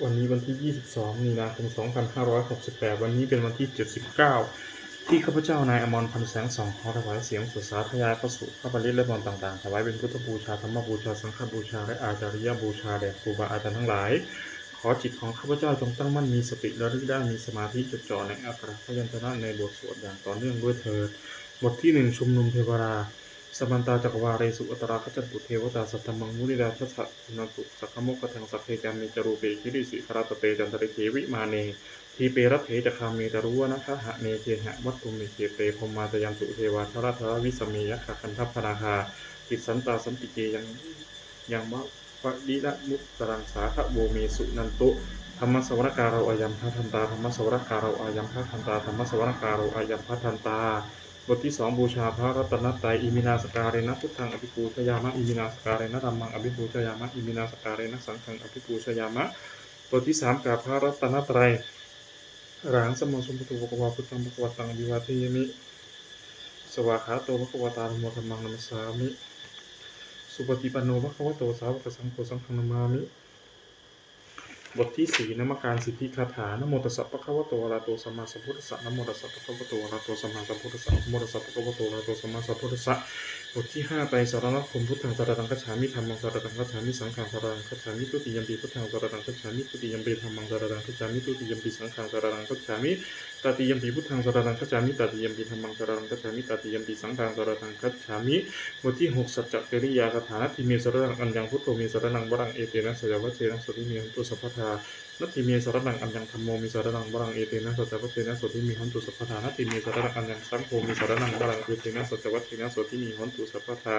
วันนี้วันที่ 22 มีนาคม 2568 วันนี้เป็นวันที่ 79 ที่ข้าพเจ้านายอมรพันธ์แสงส่องขอถวายเสียงสุดสาธยายพระสุพระบริและพรต่างๆถวายเป็นพุทธบูชาธรรมบูชาสังฆบูชาและอาจาริยบูชาแด่ครูบาอาจารย์ทั้งหลายขอจิตของข้าพเจ้าจงตั้งมั่นมีสติระลึกได้มีสมาธิจดจ่อในอักขระพยัญชนะในบทสวดอย่างต่อเนื่องด้วยเถิดบทที่ 1 ชุมนุมเทวราสมันตาจักวาเรสุอัตราขจันตุเทวตาสัตตมังมุนิดาทัสสะนันตุสักขโมกขทังสัพเพจามิจารูเปคิริสิคารตเตจันตริเทวิมาเนทีเปรัตเถจคาเมตรุวนะคะหะเนเทหะวัตตุเมเกเตพมาตยันตุเทวาทราธราวิสเมยะขะคันทัพพนาคาติสันตาสันติเกยังวะปะดิละมุตตรังสาขโวเมสุนันตุธรรมสวรการเราอายัมพะทันตาธรรมสวรการเราอายัมพะทันตาธรรมสวรการเราอายัมพะทันตาบทที่ 2 บูชาพระรัตนตรัยอิมินาสการเรนะพุทธังอภิปูชยามะอิมินาสการเรนะธัมมังอภิปูชยามะอิมินาสการเรนะสังฆังอภิปูชยามะบทที่ 3 กราบพระรัตนตรัยอรหังสัมมาสัมพุทโธภควาพุทธังภควตังอภิวาเทมิสวากขาโตภควตาธัมโมธัมมังนัมสสามิสุปฏิปันโนภควโตสาวกสังโฆสังฆังนามามิบทที่ 4 นมัการสิทธิคาถานะโมตัสสะภะคะวะโตอะระหะโตสัมมาสัมพุทธัสสะนะโมตัสสะภะคะวะโตอะระหะโตสัมมาสัมพุทธัสสะนะโมตัสสะภะคะวะโตอะระหะโตสัมมาสัมพุทธัสสะบทที่ 5 ไตรสรณคมพุทธังสรณังคัจฉามิธัมมังสรณังคัจฉามิสังฆังสรณังคัจฉามิทุติยัมปิพุทธังสรณังคัจฉามิทุติยัมปิธัมมังสรณังคัจฉามิทุติยัมปิสังฆังสรณังคัจฉามิตติยัมปิพุทธังสรณังคัจฉามิตติยัมปิธัมมังสรณังคัจฉามิตติยัมปิสังฆังสรณังคัจฉามิบทที่ 6 สัจจกิริยาคาถาทิเมสรณังอัญญังพุทโธเมสรณังวรังเอเตนะสยวัชเชนะสุติเมหันตุสัพพทานัตถิเมสรณังอัญญังธัมโมมิสรณังวรังเอเตนะสัจวัชเชนะสุติเมหันตุสัพพทานัตถิเมสรณังอัญญังสังโฆมิสรณังวรังเอเตนะสัจวัชเชนะสุติเมหันตุสัพพทา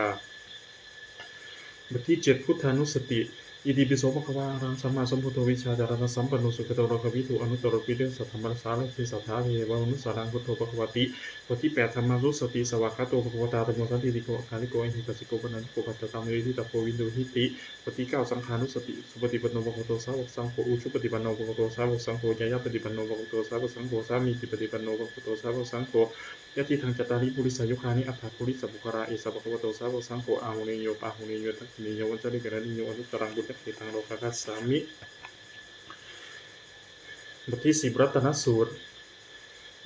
บทที่ 7 พุทธานุสติอิติปิโสภควาอรหังสัมมาสัมพุทโธวิชาจารณะสัมปันโนสุขโตโลกวิทูอนุตตรปิเดสัทธรรมรัสสาเลเทสัทธาเทวะมนุสสารังพุทโธภควติบทที่ 8 ธรรมารุสติสวากขาโตภควตาธรรมสันติติโกอาคาลิโกอิหิปัสสิโกปนันติโกปัตตตังเวทิตาโพวินโดหิติบทที่ 9 สังฆานุสติสุปฏิปันโนภควโตสาวกสังโฆอุชุปฏิปันโนภควโตสาวกสังโฆยายะปฏิปันโนภควโตสาวกสังโฆสามีติปฏิปันโนภควโตสาวกสังโฆยะติทังจตาริปุริสายุคานิอัฏฐปุริสบุคราเอสะภควโตสาวกสังโฆอาหุเนโยปาหุเนโยทักขิเนโยวัจจริกะนิโยอนุตตรังบุตตะเขตังโลกคัสสามิบทที่ 10 รัตนสูตร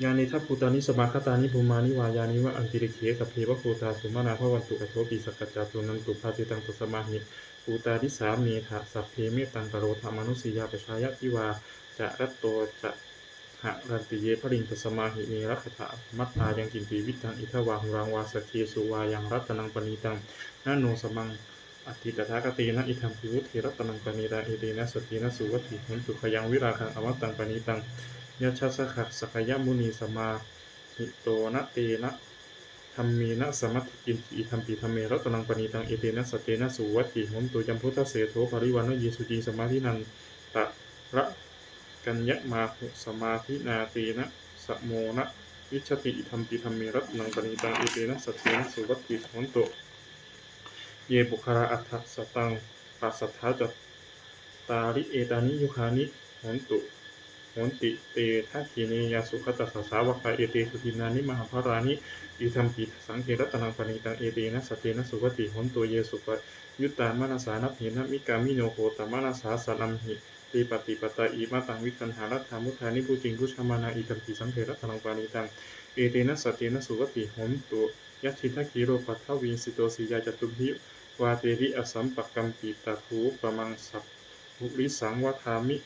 ญาณิทัพภูตานิสมาคตานิภูมานิวายานิวะอันติริเขสัพเพวะภูตาสุมานาภวันตุอโทปิสักกัจจตุนันตุภาติตังตุสมาหิภูตาทิสาเมธะสัพเพเมตังกโรธรรมนุสียาปชายะทิวาจะรัตโตจะหะรันติเยพริงตสมาหิเมรัคถะมัตตายังกินปีวิตังอิทวาหุรังวาสเกสุวายังรัตนังปณิตังนาโนสมังอธิตถากตินะอิทัมพิวุฒิรัตนังปณิตาเอเตนะสตินะสุวัตถิหุนตุขยังวิราคังอมตังปณิตังยัชชะสขัสสกยมุนีสมาหิโตนะเตนะธรรมีนะสมัตถิกินอิทัมปิธรรมเมรัตนังปณิตังเอเตนะสเตนะสุวัตถิหุนตุยัมพุทธเสโธปริวันนะเยสุจีสมาธินันตะระกัญญมาหุสมาธินาเตนะสะโมนะวิชติอิทัมปิธรรมเมรัตนังปณิตังเอเตนะสเตนะสุวัตถิหุนตุเยบุคาราอัฏฐสตังปัสสัทธาจตาริเอตานิยุคานิโหนตุโหนติเตทัคขิเนยสุขตัสสาวกาเอเตสุทินานิมหาภารานิอิทัมปิสังเกรัตนังปณิตังเอเตนะสเตนะสุวัตติโหนตุเยสุปยุตตามนาสานัพหินะมิกามิโนโหตมนาสาสัลัมหิติปฏิปตาอิมาตังวิคันหารัตถามุทานิผู้จริงผู้ชมานาอิทัมปิสังเกรัตนังปณิตังเอเตนะสเตนะสุวัตติโหนตุยัตถิทัคขิโรปัทถวินสิโตสียาจตุหิวาเตริอสัมปกัมปิตาภูปมังสัพภุริสังวัฏามิ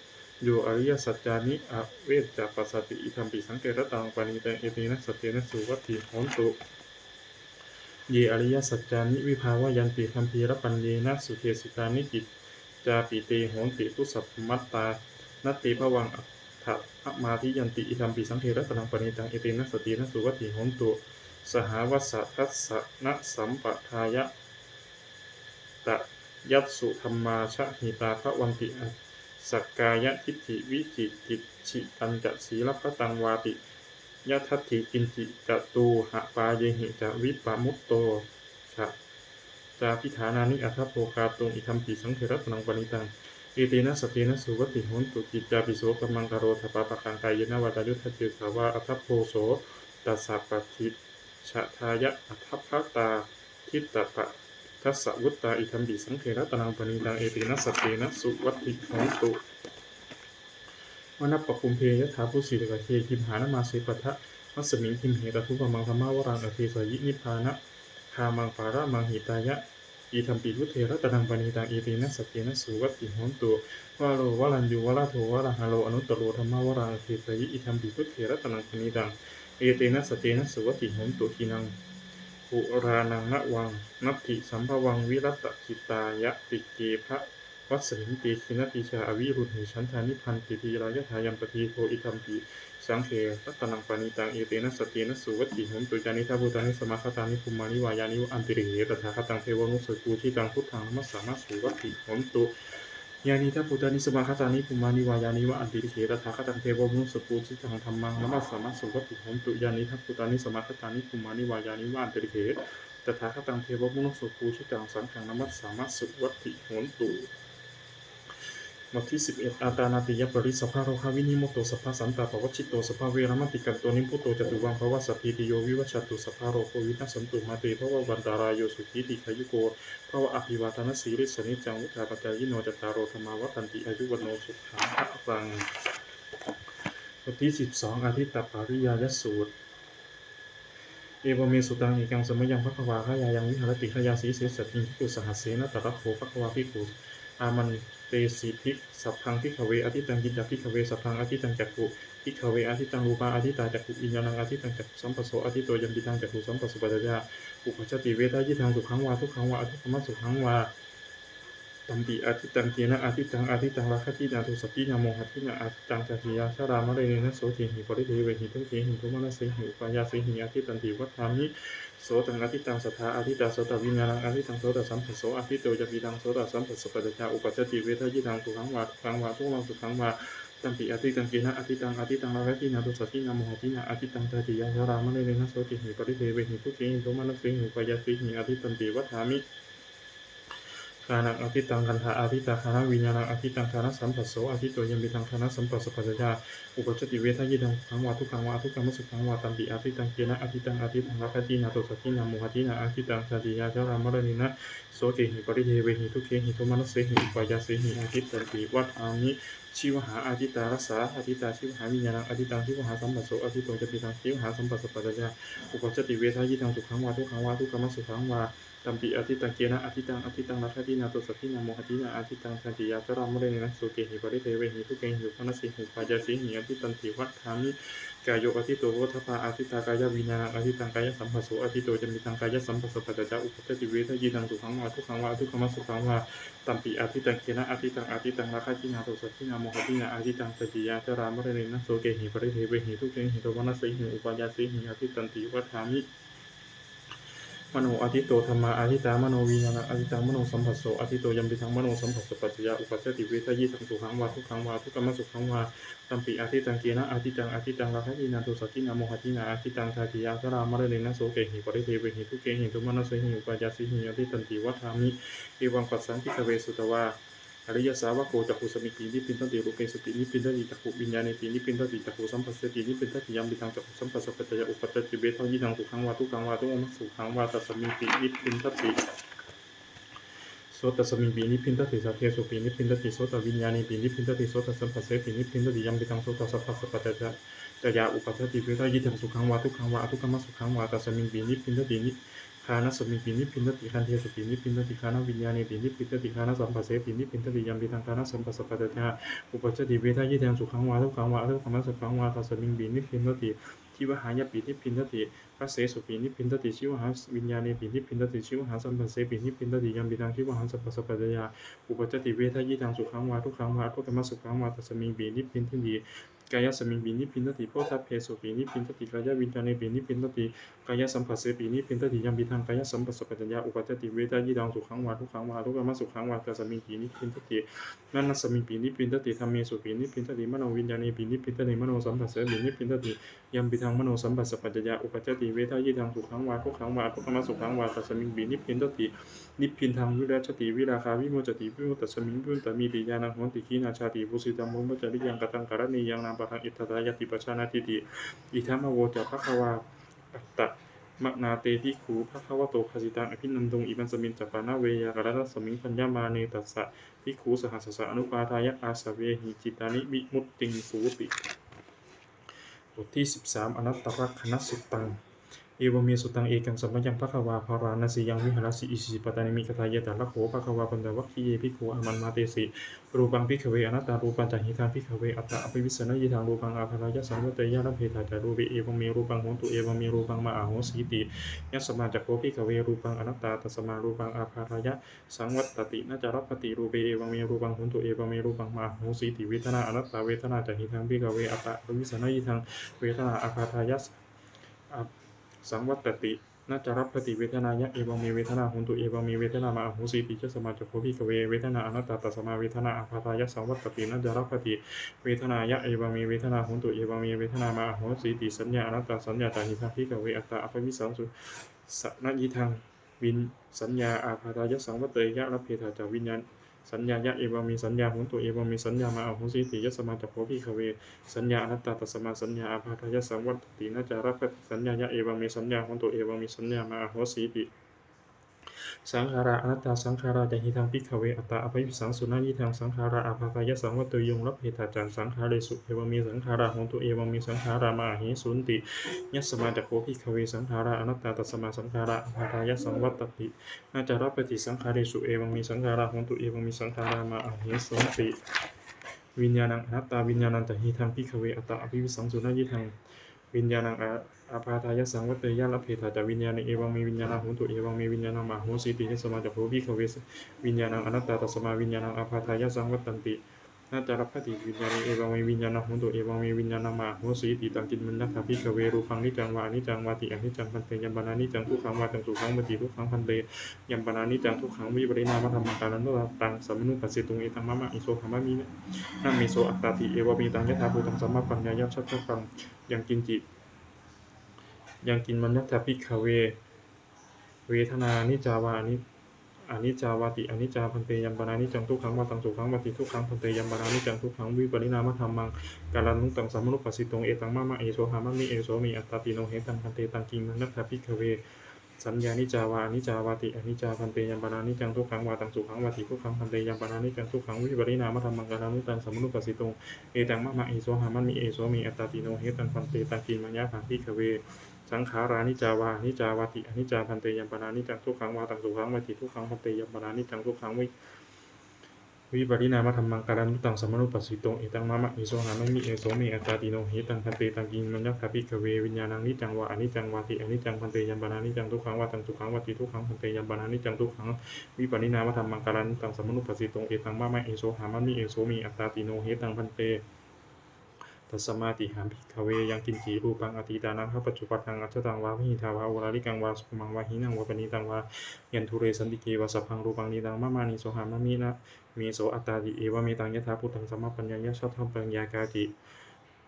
โยอริยสัจจานิอเวจจปัสสติอิทัมปิสังเกรตังปณิตังเอเตนะสเตนะสุวัตถิโหนตุเยอริยสัจจานิวิภาวยันติคัมภีรปัญเยนะสุเทสิตานิกิจจาปิเตโหนติตุสัพมัตตานัตติภวังอัฏฐะมาทิยันติอิทัมปิสังเกรตังปณิตังเอเตนะสเตนะสุวัตถิโหนตุสหวัสสะทัสสะนะสัมปทายะตะยัตสุธรรมาชะหิตาภวันติสักกายทิฏฐิวิจิกิจฉิตันจะศีลพตังวาติยะทัตถิกินจิจตูหะปาเยหิจะวิปามุตโตฉะจาพิธานานิอัฏฐโภคาตุงอิทัมปิสังเขรัตนังปณิตังเอเตนะสเตนะสุวัตติโหนตุกิจจาปิโสกัมมังกโรทปาปะกังกายนะวาตายุทธเจสาวาอัฏฐโภโสตัสสะปฏิชะทายะอัฏฐภตาทิตตปะทัสสะวุตตาอิทัมปิสังเขรัตนังปณิตังเอเตนะสเตนะสุวัตถิโหนตุ นัปปคุมเพยถาภูสิตกะเทคิมหานมาเสปัทะมัสมิงคิมเหตทุปมังธรรมาวรังอเทสยินิพพานะคามังปาระมังหิตายะอีธรรมปิพุทเทระตนังปณิตังเอเตนะสัจเจนะสุวัตติโหนตุวาโลวะลันยูวะละโทวะละหะโลอนุตตโรธรรมาวรังอเทสยิอีธรรมปิพุทเทระตนังปณิตังเอเตนะสัจเจนะสุวัตติโหนตุทินังปุรานังนะวังนัตถิสัมภวังวิรัตตจิตายะติเกภะวัสสินติคินติชาอวิรุณหิฉันทานิพันติทีรายทายัมปทีโทอิธรรมปิสังเขรัตนังปณิตังเอเตนะสตเตนะสุวัตติโหนตุจานิทาภูตานิสมาคตานิภูมานิวายานิอันติริเหตถาคตังเทวนุสกูทิตังพุทธังมัสสามาสุวัตติโหนตุยานิทาภูตานิสมาคตานิภูมานิวายานิวอันติริเหตถาคตังเทวนุสกูทิตังธัมมังมัสสามาสุวัตติโหนตุยานิทาภูตานิสมาคตานิภูมานิวายานิวอันติริเหตถาคตังเทวมุนุสกูทิตังสังฆังมัสสามาสุวัตติโหนตุบทที่11อาตานาติยปริสภาโรคาวินิโมโตสภาสันตาปวัชชิโตสภาเวรมติกันโตนิพุโตจตุวังภวสัพพิติโยวิวัชตุสภาโรโควินัสสันตุมาเตภววันตารายโยสุขีติขยุโกภวอภิวาทนาสีริสนิจังวุฒาปัจจายโนจตารโรธรรมาวัตันติอายุวโนสุขังพระฟังบทที่12อาทิตตปาริยายสูตรเอวเมสุตังเอกังสมยังภควาขยายังวิหารติขยาสีเสสติภิกขุสหัสเสนตระโขภควาภิกขุอามันเตสีภิกสัพพังภิกขเวอทิตังยินดาภิกขเวสัพพังอทิตังจักขุภิกขเวอทิตังรูปาอทิตาจักขุอิญญาณังอทิตังจักขุสัมปโสอทิโตยัมปิตังจักขุสัมปสุปัจจยาอุปจติเวทายิทังสุขังวาทุกขังวาอทุกขมัสสุขังวาตัมปิอาทิตังเจนะอาทิตังราคตินาทุสัพพินาโมหัตถินาอาทิตังจัตติยาชารามะเรเนนะโสเทหิปริเทเวหิทุเขหิทุมนะเสหิอุปายาเสหิอาทิตันติวัฏฐามิโสตังอาทิตังสัทธาอาทิตาโสตวิญญาณังอาทิตังโสตสัมปโสอาทิโตจะปีตังโสตสัมปสปัจจาอุปจติเวทยิทังสุขังวาทุกขังวาทุกขังสุขังวาตัมปิอาทิตังเจนะอาทิตังราคตินาทุสัพพินาโมหัตถินาอาทิตังจัตติยาชารามะเรเนนะโสเทหิปริเทเวหิทุเขหิทุมนะเสหิอุปายาเสหิอาทิตันติวัฏฐามิคานังอธิตังคันธาอธิตาคานังวิญญาณังอธิตังคานัสัมปัสโสอธิโตยัมปิตังคานัสัมปัสสปัจจยาอุปจติเวทยิดังขังวาทุกขังวาทุกขังมัสสุขังวาตัมปิอธิตังเกนะอธิตังรักขตินาโตสัตถินาโมหตินาอธิตังสัตติยาจารามรณินะโสเกหิปริเทเวหิทุเขหิโทมนัสเสหิอุปายาเสหิอาทิตันติวัฏอามิชิวหาอาทิตารัสสาอาทิตาชิวหาวิญญาณังอธิตังชิวหาสัมปัสโสอธิโตยัมปิตังชิวหาสัมปัสสปัจจยาอุปจติเวทยิดังสุขังวาทุกขังวาทุกขังมัสสุขังวาตัมปิอธิตังเกนะอธิตังรักขตินาโตสัตถินาโมหตินาอธิตังสันติยาจารามะเรเนนะโสเกหิปริเทเวหิทุเขหิพนัสสิหิปายาสิหิอธิตันติวัฏฐามิกายโยอธิโตโวทัพพาอธิตากายวิญญาณังอธิตังกายสัมปัสโสอธิโตจะมีตังกายสัมปัสสปัจจาอุปจติเวทยิตังสุขังวาทุกขังวาทุกขมัสสุขังวาตัมปิอธิตังเกนะอธิตังรักขตินาโตสัตถินาโมหตินาอธิตังสันติยาจารามะเรเนนะโสเกหิปริเทเวหิทุเขหิโทมนัสสิหิอุปายาสิหิอธิตันติวัฏฐามิมโนอธิโตธรรมาอธิตามโนวิญญาณอธิตังมโนสัมผัสโสอธิโตยัมปิทังมโนสัมผัสสปัจจยาอุปัชติเวทยิทังสุขังวาทุกขังวาทุกขมัสสุขังวาตัมปิอธิตังเกนะอธิตังราคะตินาโตสัตถินาโมหตินาอธิตังทาติยาสรามะเรเนนะโสเกหิปริเทเวหิทุเกหิทุมนัสเสหิอุปายาสิหิอธิตันติวัฏฐามิเอวังปัสสันติเวสุตวาอริยสาวกโกจักขุสมิตินิพินทติรูปเกสตินิพินทติจักขุวิญญาณตินิพินทติจักขุสัมปัสสตินิพินทติยัมปิตังจักขุสัมปัสสปัจจยอุปจติเวทยิทังสุขังวาทุกขังวาทุกขมัสสุขังวาตัสมิตินิพินทติโสตัสมิปีนิพินทติสัพเพสุปีนิพินทติโสตวิญญาณิปีนิพินทติโสตสัมปัสเสปีนิพินทติยัมปิตังโสตสัพพะสัพพะจยาอุปจติเวทยิทังสุขังวาทุกขังวาทุกขมัสสุขังวาตัสมิปีนิพินทตินิคานะสมิปีนิพินทติคันเทสปีนิพินทติคานะวิญญาณิปีนิพินทติคานะสัมปัสเสปีนิพินทติยัมปิตังคานะสัมปัสสปัจจยาอุปจติเวทยิทังสุขังวาทุกขังวาทุกขมัสสุขังวาตัสมิปีนิพินทติทิวหายปีนิพินทติพระเสสุปีนิพินทติชิวหาวิญญาณิปีนิพินทติชิวหาสัมปัสเสปีนิพินทติยัมปิตังชิวหาสัพพะสัพพะจยาอุปจติเวทยิทังสุขังวาทุกขังวาทุกขมัสสุขังวาตัสมิปีนิพินทติกายสมิงปีนิพินทติโพธัพเพสุปีนิพินทติกายวิญญาณิปีนิพินทติกายสัมผัสเสปีนิพินทติยัมปิทังกายสัมปัสสปัจจยาอุปจติเวทยิดังสุขังวาทุกขังวาทุกขมัสสุขังวาตัสมิงปีนิพินทตินันนัสมิงปีนิพินทติธัมเมสุปีนิพินทติมโนวิญญาณิปีนิพินทติมโนสัมผัสเสปีนิพินทติยัมปิทังมโนสัมปัสสปัจจยาอุปจติเวทยิดังสุขังวาทุกขังวาทุกขมัสสุขังวาตัสมิงปีนิพินทตินิพินทังวิราชติวิราคาวิโมจติวิโมตัสมิงวิมุตตมิติญาณังโหติขีนาชาติภูสิตังมุมจริยังกตังการณียังนามปะทังอิทธาตายติปชานาทิติอิทัมมโวจะภควาอัตตะ มะนาเตภิกขุภควโตภาสิตังอภินันตุงอิมัสมินจัปปานะเวยากรัตสมิงปัญญามาเนตัสสะภิกขุสหัสสะอนุปาทายะอาสเวหิจิตานิวิมุตติงสูติบทที่13อนัตตลักขณสุตตังเอวเมสุตังเอกังสัมมยังภควาภาราณสียังวิหารสิอิสิปตานิมิกทายะตาละโขภควาปัญญวัคคีเยภิกขุอามันมาเตสิรูปังภิกขเวอนัตตารูปัญจหิทังภิกขเวอัตตะอภิวิสสนยิทังรูปังอาภารายะสังวเตยะระเพทาจารูเวเอวเมรูปังโหตุเอวเมรูปังมาอาโหสีติยัสสมาจักโขภิกขเวรูปังอนัตตาตัสมารูปังอาภารายะสังวัตตินาจารัปติรูเวเอวเมรูปังโหตุเอวเมรูปังมาอาโหสีติเวทนาอนัตตาเวทนาจหิทังภิกขเวอัตตะอภิวิสสนยิทังเวทนาอาภารายะสังวัตตินาจารัปติเวทนายะเอวังมีเวทนาหุนตุเอวังมีเวทนามาอโหสิติเจสมาจักโพภิกขเวเวทนาอนัตตาตัสมาเวทนาอาภาทายะสังวัตตินาจารัปติเวทนายะเอวังมีเวทนาหุนตุเอวังมีเวทนามาอโหสิติสัญญาอนัตตาสัญญาจาหิทังภิกขเวอัตตาอภิวิสังสุสนยิทังวินสัญญาอาภาทายะสังวัตเตยะระเพทาจาวิญญาณสัญญายะเอวังมีสัญญาหุนตุเอวังมีสัญญามาอโหสิติยสมาจักโพภิกขเวสัญญาอนัตตาตัสมาสัญญาอาภาทายะสังวัตตินาจารัปติสัญญายะเอวังมีสัญญาหุนตุเอวังมีสัญญามาอโหสิติสังขาราอนัตตาสังขาราจหิทังภิกขเวอัตตาอภิวิสังสุนายิทังสังขาราอาภาทายะสังวัตโตยงรับเหตุจันสังขาเรสุเอวังมีสังขาราหุนตุเอวังมีสังขารามาหิสุนติยัสสมาจักโขภิกขเวสังขาราอนัตตาตัสมาสังขาราอาภาทายะสังวัตตินาจารัปติสังขาเรสุเอวังมีสังขาราหุนตุเอวังมีสังขารามาหิสุนติวิญญาณังอนัตตาวิญญาณังจหิทังภิกขเวอัตตาอภิวิสังสุนายิทังวิญญาณังอาภาทายะสังวัตเตยะละเพทาจาวิญญาณเอวังมีวิญญาณหุนตุเอวังมีวิญญาณมาโหสิติยัสสมาจักโพภิกขเววิญญาณังอนัตตาตัสมาวิญญาณังอาภาทายะสังวัตตันตินาจารัปติวิญญาณเอวังมีวิญญาณหุนตุเอวังมีวิญญาณมาโหสิติตังกินมันนัตถภิกขเวรูปังนิจังวานิจังวาติอนิจังพันเตยัมปนานิจังทุกขังวาตังสุขังวติทุกขังพันเตยัมปนานิจังทุกขังวิปริณามธรรมังกาลันโนตังสัมมนุปัสสิตุงเอตังมะมะอิโสหามะมินะมิโสอัตตาติเอวะมีตังยะถาภูตังสัมมาปัญญายะชัตถะปังยังกินจิยังกินมัญญตภิกขเวเวทนานิจาวานิจาวาติอนิจจาพันเตยัมปนานิจังทุกขังวาตังสุขังวติทุกขังพันเตยัมปนานิจังทุกขังวิปริณามธรรมังกาลันนุตังสัมมนุปัสสิตงเอตังมะมะเอโสหามะมิเอโสมิอัตตาติโนเหตังพันเตตังกิงมัญญตภิกขเวสัญญานิจาวานิจาวาติอนิจจาพันเตยัมปนานิจังทุกขังวาตังสุขังวติทุกขังพันเตยัมปนานิจังทุกขังวิปริณามธรรมังกาลันนุตังสัมมนุปัสสิตงเอตังมะมะเอโสหามะมิเอโสมิอัตตาติโนเหตังพันเตตังกิงมัญญตภิกขเวสังขารานิจาวานิจาวาติอนิจจาพันเตยัมปนานิจังทุกขังวาตังสุขังวติทุกขังพันเตยัมปนานิจังทุกขังวิปริณามธรรมังกาลันนุตังสัมมนุปัสสิโตเอตังมะมะอิโสหามะมิเอโสมิอัตตาติโนเหตังพันเตตังกิงมัญญตภิกขเววิญญาณังนิจังวาอนิจังวาติอนิจังพันเตยัมปนานิจังทุกขังวาตังสุขังวติทุกขังพันเตยัมปนานิจังทุกขังวิปริณามธรรมังกาลันนุตังสัมมนุปัสสิโตเอตังมะมะอิโสหามะมิเอโสมิอัตตาติโนเหตังพันเตตัสมาติหามภิกขเวยังกินจีรูปังอติตานังข้าปัจจุปันนังอัจฉตังวาวิหิทาวาโอราลิกังวาสุขมังวาหินังวาปณิตังวายันทุเรสันติเกวาสัพพังรูปังนิตังมะมานิโสหามะมินะมีโสอัตตาติเอวะเมตังยะถาพุทธังสัมมาปัญญายะชัตถังปัญญากาติ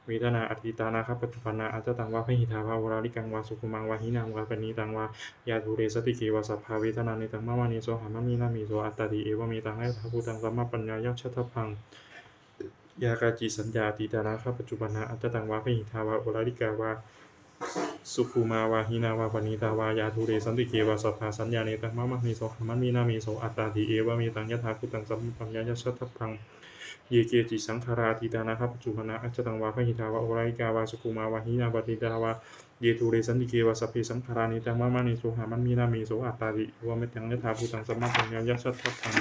เวทนาอติตานาข้าปัจจุปันนาอัจฉตังวาวิหิทาวาโอราลิกังวาสุขมังวาหินังวาปณิตังวายาทุเรสันติเกวาสัพพาเวทนานิตังมะมานิโสหามะมินะมีโสอัตตาติเอวะเมตังยะถาพุทธังสัมมาปัญญายะชัตถังยากาจิสัญญาติตานาข้าปัจจุบันนาอัจจตังวาพหิทาวาโอราลิกาวาสุขุมาวาหินาวาปณิตาวายาทุเรสันติเกวาสัพพาสัญญาเนตังมะมะมีโสหามะมีนามีโสอัตตาติเอวะมีตังยะถาพุตังสัมปัญญายะชัตถพังเยเกจิสังขาราติตานาข้าปัจจุบันนาอัจจตังวาพหิทาวาโอราลิกาวาสุขุมาวาหินาวาปณิตาวาเยทุเรสันติเกวาสัพเพสังขารานิตังมะมะมีโสหามะมีนามีโสอัตตาติเอวะมีตังยะถาพุตังสัมปัญญายะชัตถพัง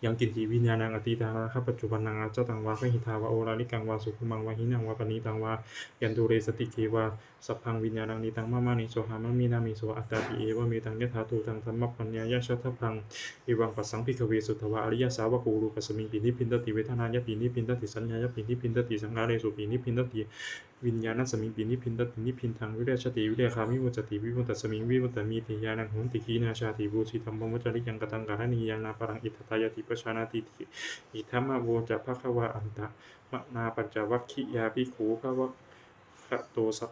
ยังกินทีวิญญาณังอติตานาข้าปัจจุบันนังอาจตังวาพหิทาวาโอราลิกังวาสุขุมังวาหินังวาปณิตังวายันตุเรสติเกวาสัพพังวิญญาณังนิตังมะมานิโสหามะมีนามิโสอัตตาติเอวะเมตังยะถาตุตังธัมมปัญญายะชัตถพังเอวังปัสสังภิกขเวสุทวะอริยสาวกูรูปัสมิงปินิพินตติเวทนายะปินิพินตติสัญญายะปินิพินตติสังขาเรสุปินิพินตติวิญญาณสมิงปินิพินตตินิพินทังวิเรชติวิเรคามิมุจติวิมุตตสมิงวิมุตตมีติญาณังโหติขีนาชาติบูสิธัมมมุจริยังกตังกะหะนียังนาปรังอิทธายติปชานาติอิธัมมะโวจะภควาอันตะมะนาปัญจวัคคิยาภิกขุภวะโตสัพ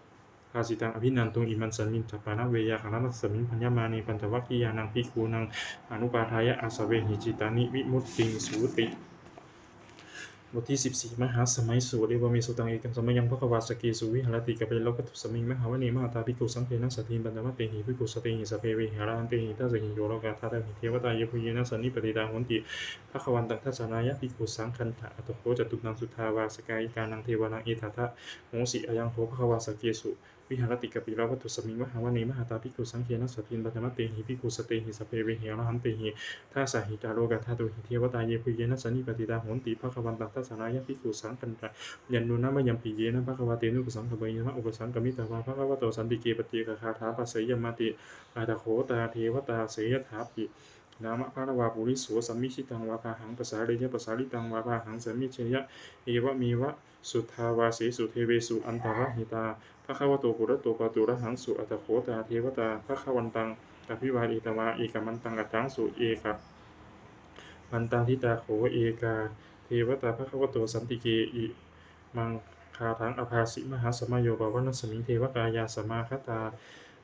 ภาสิตังอภินันตุงอิมันสันมินจัปปานะเวยาคณะสมิงพัญญามานีปัญจวัคคียานังภิกขุนังอนุปาทายะอาสเวหิจิตานิวิมุตติงสูติ บทที่14มหาสมัยสูตรเอวามีสุตังเอกังสมัยยังพระกวาสกีสุวิหารติกับเป็นโลกตุสมิงมหาวณีมหาตาภิกขุสังเทนะสัตถิปัญจมะเตหิภิกขุสเตหิสเพเวหิหารันเตหิทัสหิโยโลกาทัตหิเทวตาเยปุเยนะสันนิปติดาโหนติพระกวันตังทัสนายะภิกขุสังคันทะอัตโขจตุนังสุทาวาสกายกานังเทวานังเอตถะโหสิอายังโภพระกวาสกีสุวิหารติกับปิลาวัตุสมิงมหาวณีมหาตาภิกขุสังเทนะสัตถิปัญจมะเตหิภิกขุสเตหิสเพเวหิหารันเตหิทัสหิตาโลกาทัตหิเทวตาเยปุเยนะสันนิปติดาโหนติพระกวันตังทัสนายะภิกขุสังคันทะยันนุนะมะยัมปิเยนะภะคะวะเตนุปสังขเบยนะอุปสังกมิตวาภะคะวะโตสันติเกปติกะคาถาปัสสยมติอาตโขตาเทวตาเสยถาปินามะภะคะวะปุริโสสัมมิชิตังวาภาหังปัสสาเรยะปัสสาริตังวาภาหังสัมมิเชยะเอวะเมวะสุทธาวาเสสุเทเวสุอันตระหิตาภะคะวะโตปุระโตปะตุระหังสุอัตโขตาเทวตาภะคะวันตังอภิวาเอตวาเอกมันตังอัตถังสุเอกะมันตังทิตาโขเอกาเทวตาภะคะวะโตสันติเกอิมังคาทังอภาสิมหาสมโยบวนัสมิงเทวกายาสมาคตา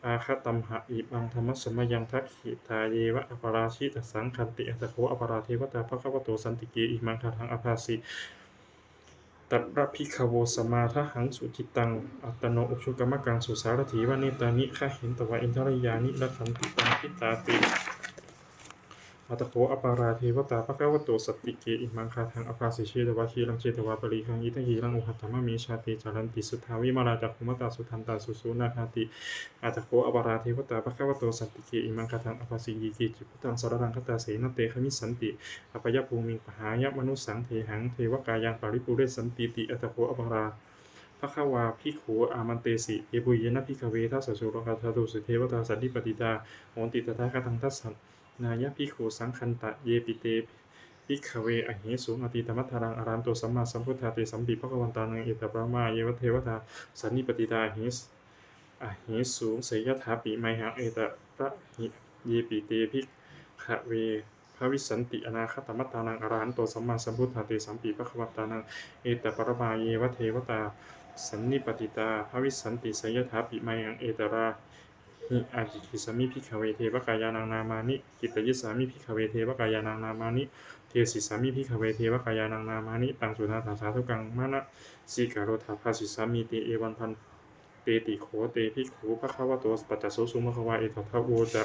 อาคตัมหะอิบังธรรมสมยังทักขิทาเยวะอปราชิตสังคันติอัตโขอปราเทวตาภะคะวะโตสันติเกอิมังคาทังอภาสิตัตระภิกขโวสมาทหังสุจิตังอัตตโนอุชุกรรมกังสุสารถีวะเนตานิขะหินตวะอินทรยานิรัขันติตังพิตาติอัตโขอปาราเทวตาภะคะวะโตสัตติเกอิมังคาทังอภาสิเชตวะคีรังเชตวะปริคังอิทหิรังอุหัตถมะเมชาติจารันติสุทธาวิมาราจักขุมตาสุทันตาสุสุนาคาติอัตโขอปาราเทวตาภะคะวะโตสัตติเกอิมังคาทังอภาสิยีเกจิพุตังสรรังคตาเสนเตขมิสันติอปยภูมิปหายะมนุสังเทหังเทวกายังปริปุเรสันติติอัตโขอปาราภคะวาภิกขุอามันเตสิเยปุเยนะภิกขเวทัสสะสุรกาธาตุสุเทวตาสันติปติตาโหนติตถาคตังทัสสะนายะภิกขุสังคันตะเยปิเตภิกขเวอหิสุอติตมัทธารังอารันโตสัมมาสัมพุทธาเตสัมปิภคะวันตานังเอตปะมาเยวเทวตาสันนิปติตาอหิสุเสยถาปิไมหังเอตระหิเยปิเตภิกขเวภวิสันติอนาคตมัตตานังอารันโตสัมมาสัมพุทธาเตสัมปิภคะวันตานังเอตปะมาเยวเทวตาสันนิปติตาภวิสันติเสยถาปิไมหังเอตระหิอาจิกิสามิภิกขเวเทวกายานังนามานิกิตยิสามิภิกขเวเทวกายานังนามานิเทศิสามิภิกขเวเทวกายานังนามานิตังสุนาถาสาธุกังมะนะสีกาโรธาภาสิสามิเตเอวันพันเตติโขเตภิกขุภคะวะโตปัจจโสสุมะคะวะเอตถะโวจะ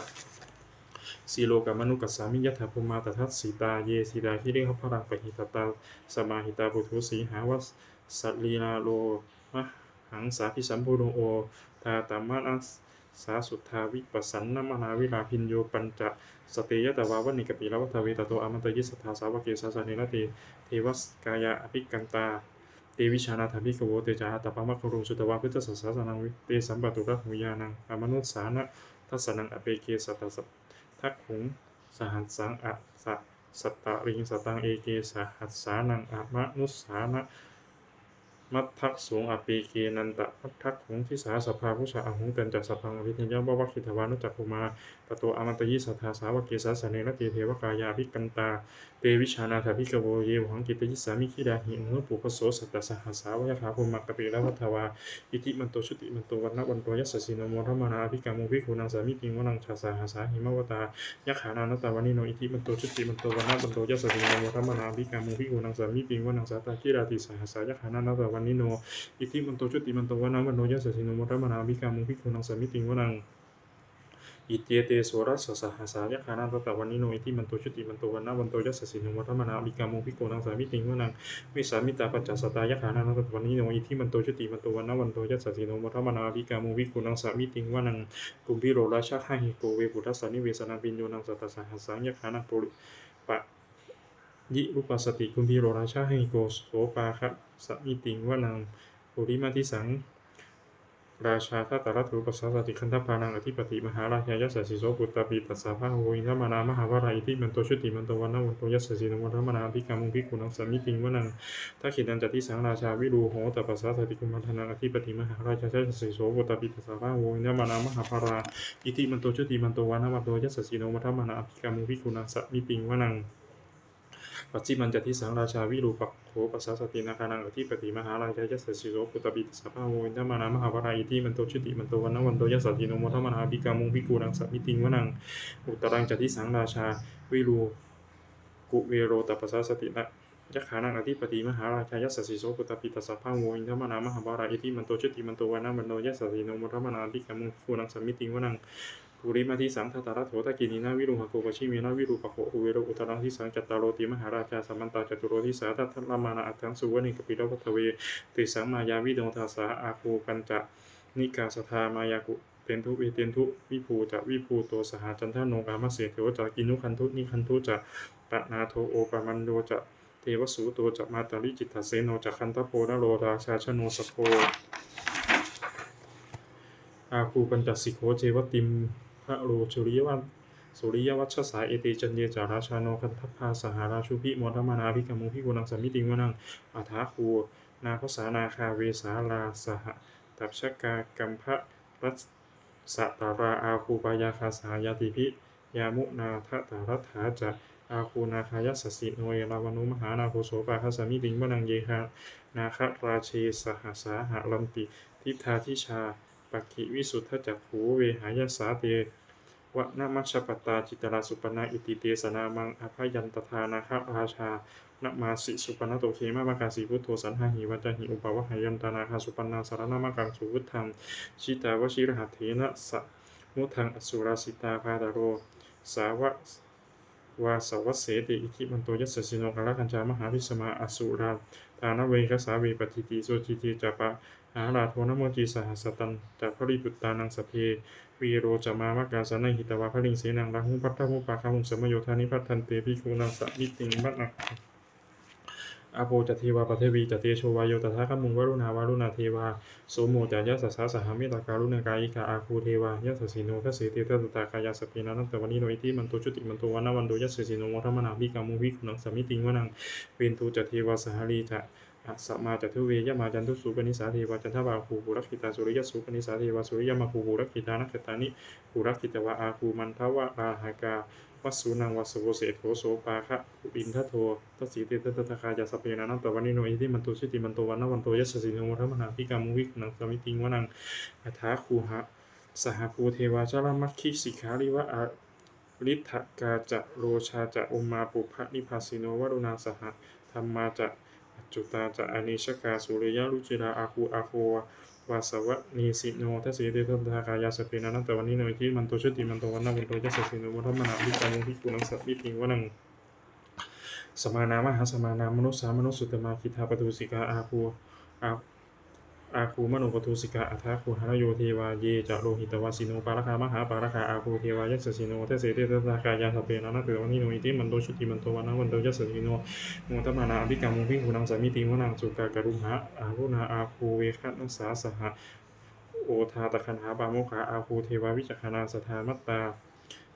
สีโลกามนุกัสสามิยถาภูมาตทัสสีตาเยสีดาที่เรียกพระรังปหิตตาสมาหิตาปุถุสีหาวัสสัตลีนาโลมะหังสาภิสัมพุโรโอตาตามะนัสสาสุทธาวิปัสสันนมนาวิลาพินโยปัญจสเตยตวาวันิกปิลวัตเวตโตอมันตยิสธาสาวเกสาสานิระเตเทวสกายาอภิกันตาเตวิชานาถาภิกขโวเตจาตปะมะครุสุตวาพุทธสัสสะนังวิเตสัมปตุระหุยานังอมนุสสานะทัสสนังอเปเกสัตตะทักขุงสหัสสังอะสัตตะริงสตังเอเกสหัสสานังอะมะนุสสานะมัททักสูงอปีเกนันตะมัททักหงทิสาสภาผู้ชาอหุงเตันจักสพังอภิธิยะวะวัคคิทวานุจักขุมาปโตอมันตยิสัทธาสาวเกสาสเนรติเทวกายาภิกันตาเตวิชานาถาภิกขโวเยวหังกิตยิสามิขิดาหินุปุปโสสัตตสหัสสาวะขาภูมักกปิละวัฏวาอิติมันโตชุติมันโตวันนะวันโตยัสสสิโนโมธรรมนาภิกามุภิกขุนังสามิติงวนังชาสาหาสาหิมวตายักขานานตาวานิโนอิติมันโตชุติมันโตวันนะวันโตยัสสสิโนโมธรรมนาภิกามุภิกขุนังสามิติงวนังสาตาคิราติสหัสสายักขานานตาวานิโนอิติมันโตชุติมันโตวนะวันโนยัสสิโนโมทัมมนาภิกามุภิกขุนังสามิติงวนังอิเตเตโสรัสสะหัสสายะขานันตะวันนิโนอิติมันโตชุติมันโตวันนะวันโตยัสสิโนโมทัมมนาภิกามุภิกขุนังสามิติงวนังวิสามิตาปัจจสตายะขานันตะวันนิโนอิติมันโตชุติมันโตวันนะวันโตยัสสิโนโมทัมมนาภิกามุภิกขุนังสามิติงวนังกุมพิโรราชะหะหิโกเวปุตตสสนิเวสนังปิญโยนังสัตตสหัสสายะขานังปุริปะยิรูปสติกุมพิโรราชะหะหิโกโสปาคะสมิติงวนังปุริมาทิสังราชาทัตตรัตถุปัสสะสติคันธปานังอธิปติมหาราชายัสสสิโสปุตตปิตัสสะภะโหอินทมนามหาวราอิติมันโตชุติมันโตวันนะวันโตยัสสสิโนวัฏมนาภิกามุภิกขุนังสามิติงวนังทักขินันจติสังราชาวิรูโหตปัสสะสติกุมันธนังอธิปติมหาราชายัสสสิโสปุตตปิตัสสะภะโหอินทมนามหาภาราอิติมันโตชุติมันโตวันนะวันโตยัสสสิโนวัฏมนาภิกามุภิกขุนังสามิติงวนังปัจจิมันจะทิสังราชาวิรูปักโขปัสสะสตินาคานังอธิปติมหาราชายัสสสิโสปุตตปิตัสสะภะโหอินทมนามหาวราอิติมันโตชุติมันโตวันนะวันโตยัสสสิโนโมทัมมนาภิกามุภิกขุนังสามิติงวนังอุตตรังจะทิสังราชาวิรูกุเวโรตปัสสะสตินะ ยักขานังอธิปติมหาราชายัสสสิโสปุตตปิตสัพพังโวอินทมนามหาบาราอิทิมันโตชุติมันโตวานามันโนยัสสสิโนมุทมนาภิกขมุฟูนังสัมมิติงวนังปุริมาทิสังทัตตาระโถตกินีนาวิรุหะโกปชิเมนาวิรุปะโขอุเวโรอุตรังทิสังจัตตาโรติมหาราชาสัมมันตาจตุโรทิสาทัตถะมานาอัตถังสุวรรณิกปิโลภัทเวติสังมายาวิโดทาสาอาคูปัญจนิกาสทามายากุเตนทุเวเตนทุวิภูจะวิภูโตสหจันทโนกามเสเถวจะกินุคันทุนิคันทุจะปะนาโทโอปะมันโดจะเทวสูโตจะมาตริจิตตเสโนจะคันทโพนโรราชาชโนสโพอาคูปัญจสิกโขเจวติมพระโรจุริยวัสุริยวัชสาเอเตจันเยจาราชาโนคันทภาสหาราชุพิมรมานาภิกขมุภิกุนังสัมมิติงวนังอัฏฐาคูนาภสานาคาเวสาลาสหตัพชกากัมภะรัสสตาราอาคูปายาคาสายาติพิยามุนาทะตารัฐาจะอาคูนาคายัสสสิโนเยราวนุมหานาโคโสปาคสมิติงวนังเยหานาคราเชสหสาหะลันติทิทาทิชาปักขิวิสุทธจักขูเวหายสาเตวะนามัชปตาจิตราสุปนาอิติเตสนามังอภยันตทานาคราชานะมาสิสุปนโตเคมะมะกาสีพุทโธสันหหิวัจหิอุปวะหยันตนาคาสุปนาสารนามะกังสุวุธังชิตาวชิรหัตเถนะสะมุทังอสุราสิตาภาตโรสาวะวาสวัสเสติอิทิมันโตยัสสิโนกะละคัญจามหาวิสมาอสุราทานเวคสาเวปฏิติโสจิติจัปะหาราโทนโมจิสหัสตันจัปริปุตตานังสเพวีโรจามามกาสนัยหิตวะพลิงเสนังราหุปัตตะหุปะคาหุสมโยธานิพัตทันเตภิกขุนังสมิติงมัตนะอาโปจเทวาปเทวีจเตโชวายโยตถาคมุงวรุณาวารุณาเทวาโสโมจายาสสาสหามิตาการุณกายิกาอาคูเทวายาสสิโนทัสเสติตัตตากายาสปินานันตวันนิโนอิติมันโตชุติมันโตวานาวันโดยัสสิโนมทมนาภิกามุภิขุนังสมิติงวนังเวนตูจเทวาสหารีจะสัมมาจัตุเวยมาจันทุสุปนิสาเทวาจันทวาคูปุรักขิตาสุริยสุปนิสาเทวาสุริยมาคูปุรักขิตานักขตานิปุรักขิตวะอาคูมันทวะราหากาวัสสุนังวัสโวเสโถโสปาคะอินทโททัสสีเตตตะคายาสเปนานันตวันนิโนอิทิมันโตชิติมันโตวันนวันโตยัสสิโนมัทมนาภิกามุวิกนังสมิติงวนังอัฏฐาคูหะสหภูเทวาจารมัคคิสิกขาริวะอริทธกาจะโรชาจะอุมาปุพะนิพาสิโนวรุณาสหธรรมาจะจุตาจะอนิชกาสุริยรุจิราอาคูอาโควาสวะนีสิโนทัสสีเตตัทากายาสเปนานันตวันนิโนอิทิมันโตชิติมันโตวันนวันโตยัสสิโนมัทมนาภิกามุวิกุนังสมิติงวนังสมานามหาสมานามนุสามนุสุตมาคิทาปตุสิกาอาคูมโนปตุสิกาอัฏฐาคูหานโยเทวาเยจะโลหิตวาสิโนปาราคามหาปาราคาอาคูเทวายัสสิโนเทเสเตตตากายาสเปนานัตวันนิโนอิติมันโตชุติมันโตวันนวันโตยัสสิโนโมตมานาอภิกามุภิกุนังสมิติงวนังสุกากรุหะอารุณาอาคูเวคะนัสสาสหะโอทาตคันหาปาโมขาอาคูเทวาวิจักขณาสถามัตตา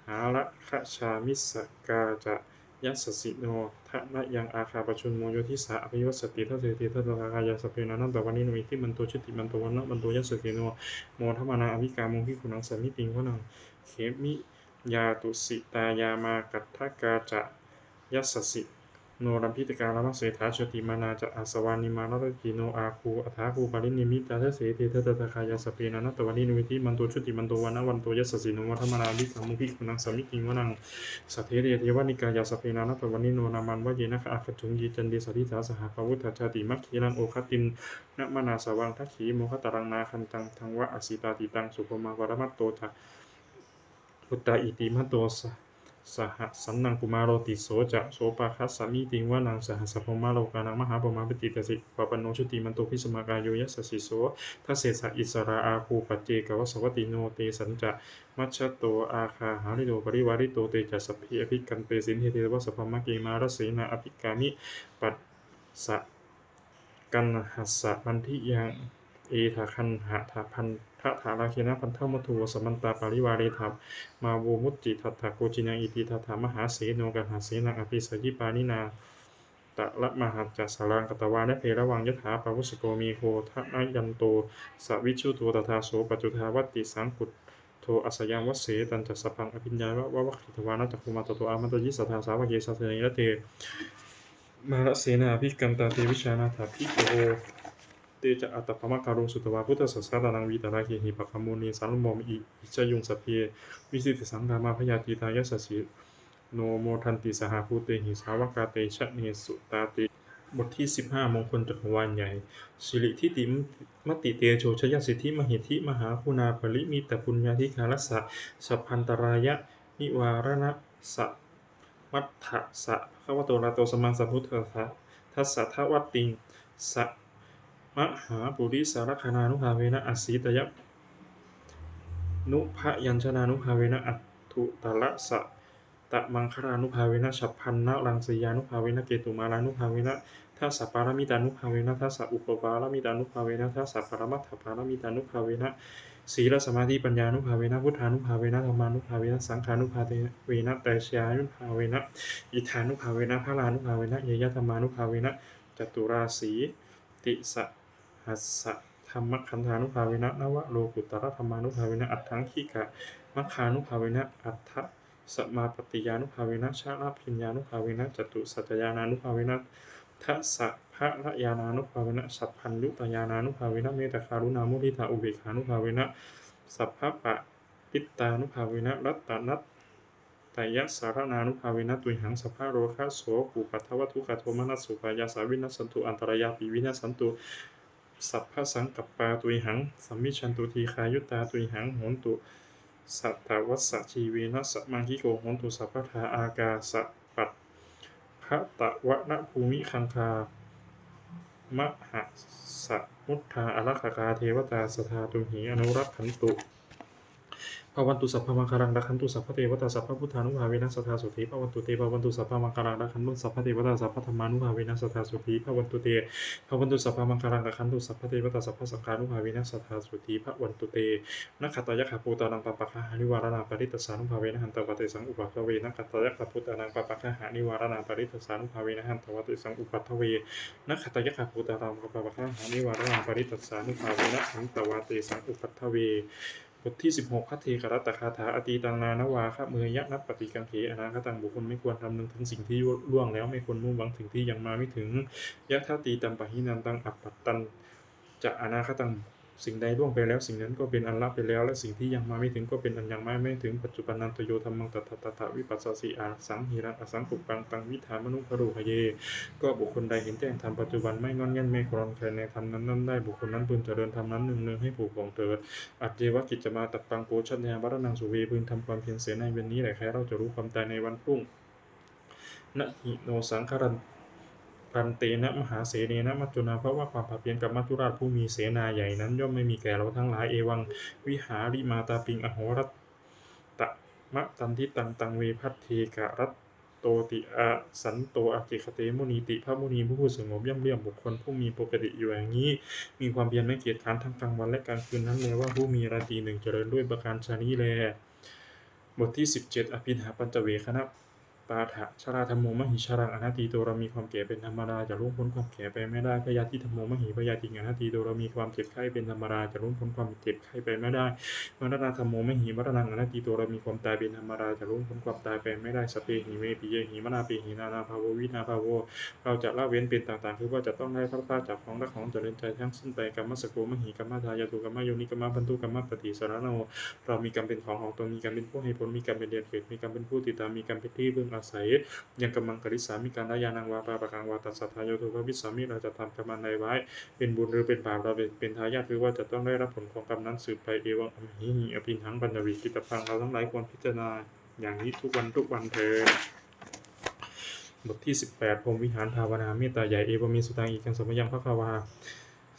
หาละขชามิสกาจะยัสสิโนทะนะยังอาคาปชุนโมโยทิสาอภิวัสติทัสเสติทัตตากายาสเปนานันตวันนิโนอิทิมันโตชุติมันโตวันนะมันโตยัสสิโนโมทมานาอภิกามุภิกุนังสมิติงวนังเขมิยาตุสิตายามากัตถกาจะยัสสิโนรัมพิตการามเสถาชติมานาจะอาสวานิมานัตกิโนอาคูอัฏฐาคูปารินิมิตาทัสเสติทัตตากายาสเปนานัตวันนิโนอิทิมันโตชุติมันโตวันนะวันโตยัสสิโนโมทมานาอภิกามุภิกุนังสมิติงวนังสัทเทเรเทวนิกายาสเปนานัตวันนิโนนามันวะเยนะคะอาคัจจุงยีจันเดสติสาสหภวุฒชาติมัคคีรังโอคตินนะมนาสวังทัคขีโมคตรังนาคันตังทังวะอสิตาติตังสุภมาวรมัตโตทะพุตตาอิติมัตโตสหสันนังกุมารโรติโสจะโสปาคัสสามิติงวานังสหสัพพมาโลกานังมหาปมาปฏิตสิปปโนชุติมันโตพิสมากายโยยัสสิโสทัสเสสะอิสราอาคูปัจเจกวสวัติโนเตสัญจะมัชโตอาคาหาริโตปริวาริโตเตจัสสพิอภิกันเตสินเทเทวสัพพมะเกมารเสนาอภิกามิปัสสะกันหัสสะพันธิยังเอทาคันหะทาพันทะถาราเคนะพันธมัทุสมันตาปาริวาเรทับมาโวมุตติทัตถะโกจินังอิติทัตถามหาเสโนกันหาเสนังอภิสยิปานินาตะละมหัจจสารังกตวานะเพระวังยถาปวุสโกมีโคทะนะยันโตสวิชุโตตถาโสปัจจุทาวัตติสังกุตโทอัสยังวัสเสตันจัสสพังอภิญญาวะวัคคิทวานะจักขุมาตโตอามันตยิสัทธาสาวะเยสัสเนยเตมาระเสนาภิกันตาเตวิชานาถาภิโกเตจะอัตตภมะการุสุตวาพุทธสัสสะตานังวีตาราเคหิปะคามุนีสารมมอิจยุงสัพเพวิสิตสังฆามาพยาติตายัสสิโนโมทันติสหภูเตหิสาวกาเตชะเนสุตาติ บทที่15มงคลจักรวาลใหญ่สิริทิติมติเตโชชยสิทธิมหิทธิมหาคุณาปริมิตปุญญาธิคารัสสะสัพพันตรายะนิวารณะสะมัฏฐะสะภควโตระโตสมมาสัพพุทธัสสะทัสสะทวัตติงสะมหาปุริสารคณานุภาเวนะอสีตยนุภยัญชนานุภาเวนะอัตถุตละสะตะมังคลานุภาเวนะฉัพพันนะรังสียานุภาเวนะเกตุมาลานุภาเวนะทัสสะปารามิตานุภาเวนะทัสสะอุปปารามิตานุภาเวนะทัสสะปรมัตถปารามิตานุภาเวนะศีลสมาธิปัญญานุภาเวนะพุทธานุภาเวนะธรรมานุภาเวนะสังขานุภาเวนะไตรชยานุภาเวนะอิทธานุภาเวนะพระลานุภาเวนะเยยธรรมานุภาเวนะจตุราสีติสหัสสะธรรมขันธานุภาเวนะนวโลกุตระธรรมานุภาเวนะอัตถังคิกะมัคคานุภาเวนะอัตถะสมาปฏิยานุภาเวนะชาลาพิญญานุภาเวนะจตุสัจจญานานุภาเวนะทัสสะภะระยานานุภาเวนะสัพพัญญุตยานานุภาเวนะเมตตาคารุณามุทิตาอุเบกขานุภาเวนะสัพพะปะปิตตานุภาเวนะรัตตนัตตยสารนานุภาเวนะตุยหังสัพพะโรคะโสกุปัทถวัตถุขโทมนัสสุปายาสาวินัสสันตุอันตรายาปิวินัสสันตุสัพพะสังกัปปาตุยหังสัมมิชันตุทีคายุตตาตุยหังโหนตุสัตตวัสสะชีเวนะสมังคิโกโหนตุสัพพะทาอากาสะปัตภะตะวะนะภูมิคังคามหะสะมุทธาอรัคคาเทวตาสทาตุหิอนุรักขันตุภวันตุสัพพมังคารังรักขันตุสัพพะเทวตาสัพพะพุทธานุภาเวนะสัทธาสุธีภวันตุเตภวันตุสัพพมังคารังรักขันตุสัพพะเทวตาสัพพะธรรมานุภาเวนะสัทธาสุธีภวันตุเตภวันตุสัพพมังคารังรักขันตุสัพพะเทวตาสัพพะสังฆานุภาเวนะสัทธาสุธีภวันตุเตนะขัตตยะขะภูตานังปะปะคะหานิวารณาปริตตสานุภาเวนะหันตวะเตสังอุปัฏฐเวนะขัตตยะขะภูตานังปะปะคะหานิวารณาปริตตสานุภาเวนะหันตวะเตสังอุปัฏฐเวนะขัตตยะขะภูตานังปะปะคะหานิวารณาปริตตสานุภาเวนะหันตวะเตสังอุปัฏฐเวบทที่16พัทเทกรัตตคาถาอตีตังนานวาคะเมยะนัปปฏิกังเขอนาคตังบุคคลไม่ควรทำนึงถึงสิ่งที่ล่วงแล้วไม่ควรมุ่งหวังถึงที่ยังมาไม่ถึงยะทาตีตัมปะหินันตังอัปปัตตันจะอนาคตังสิ่งใดล่วงไปแล้วสิ่งนั้นก็เป็นอันละไปแล้วและสิ่งที่ยังมาไม่ถึงก็เป็นอันยังมาไม่ถึงปัจจุบันนันตโยธรรมังตัตถะวิปัสสสีอาสังหิรังอสังกุปังตังวิธามนุภโรหเยก็บุคคลใดเห็นแจ้งธรรมปัจจุบันไม่งอนแง่นไม่ครองแคลนในธรรมนั้นได้บุคคลนั้นพึงเจริญธรรมนั้นหนึ่งให้ผูกของเถิดอัจเจวกิจจะมาตัดปังโปชัญญาวัฒนังสุเวพึงทำความเพียรเสียในวันนี้แหละแค่เราจะรู้ความตายในวันพรุ่งนะหิโนสังคารันปันเตนะมหาเสเนนะมัจจุนาเพราะว่าความเพียรกับมัจจุราชผู้มีเสนาใหญ่นั้นย่อมไม่มีแก่เราทั้งหลายเอวังวิหาริมาตาปิงอโหรัตตะมะตันทิตังตังเวพัทเทกะรัตโตติอาสันโตอากิคเตมุนีติพระมุนีผู้สงบย่ำเลี่ยมบุคคลผู้มีปกติอยู่อย่างนี้มีความเพียรไม่เกียจคร้านทั้งกลางวันและกลางคืนนั้นเลยว่าผู้มีราตรีหนึ่งเจริญด้วยประการชานี้แลบทที่17อภินหาปัญจเวคณะปาฐะชราธรรมโมมหิชารังอนัตติโตเรามีความแก่เป็นธรรมดาจะล่วงพ้นความแก่ไปไม่ได้พยาธิธรรมโมมหิพยาธิอนัตติโตเรามีความเจ็บไข้เป็นธรรมดาจะล่วงพ้นความเจ็บไข้ไปไม่ได้มรณะธรรมโมมหิมรณังอนัตติโตเรามีความตายเป็นธรรมดาจะล่วงพ้นความตายไปไม่ได้สเปหิเมปิเยหิมนาปิหินานาภาโววินาภาโวเราจะละเว้นเป็นต่างๆคือว่าจะต้องได้พระพาจากของรักของเจริญใจทั้งสิ้นไปกรรมสโกมหิกรรมทายาตุกรรมโยนิกรรมพันธุกรรมปฏิสารโนเรามีกรรมเป็นของตนมีกรรมเป็นผู้ให้ผลมีกรรมเป็นเดือนเกิดมีกรรมเป็นผู้ติดตามมีกรรมเป็นที่พึ่งอาศัยยังกำลังกริสามีการยานังวาปาปะกังวาตัสสะทายโตุภวิสามิเราจะทำกรรมใดไว้เป็นบุญหรือเป็นบาปเราเป็นทายาทหรือว่าจะต้องได้รับผลของกรรมนั้นสืบไปเอวังอภิหิอภิหังปัญญวิกิตพังเราทั้งหลายควรพิจารณาอย่างนี้ทุกวันเถิดบทที่18พรหมวิหารภาวนาเมตตาใหญ่เอวมีสุตังอีกังสมยังภควา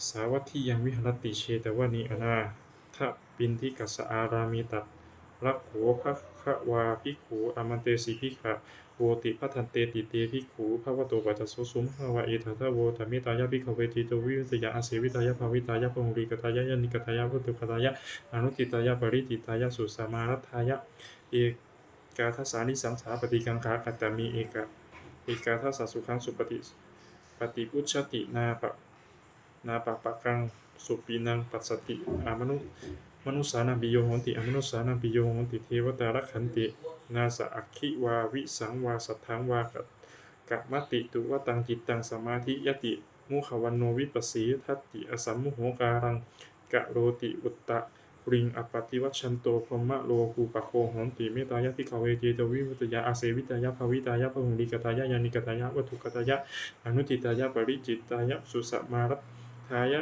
สาวัตถิยังวิหารติเชตวานิอนาทะปินทิกัสสะอารามิตัรักโขภควาภิกขุอมันเตสิภิกขะโวติพัทันเตติเตภิกขุภวโตปัจจโสสุมภวะเอทัทโวธรรมิตายะภิกขเวทิโตวิวิตยะอาเสวิตายะภาวิตายะปหุริกตายะยะนิกตายะพุทธกตายะอนุติตายะปริติตายะสุสามารัตถายะเอกาทัสสานิสังสาปฏิกังขากัตตมีเอกาทัสสะสุขังสุปฏิพุชชตินาปะปะกังสุปีนังปัสสติมนุสานังปิโยโหติอมนุสานังปิโยโหติเทวตารักขันตินาสะอัคคิวาวิสังวาสัทธังวากะมติตุวตังจิตตังสมาธิยติมุขวันโนวิปัสสีทัตติอสัมมุโหการังกะโรติอุตตะโร ริงอปปติวัชชันโตพรหมโลกูปะโคโหนติเมตายะทิขเวเจตวิมุตตยาอาเสวิตายะภวิตายะพหุลิกตายะยานิกตายะวัตถุกตายะอนุติตายะปริจิตตายะสุสมารัตทายะ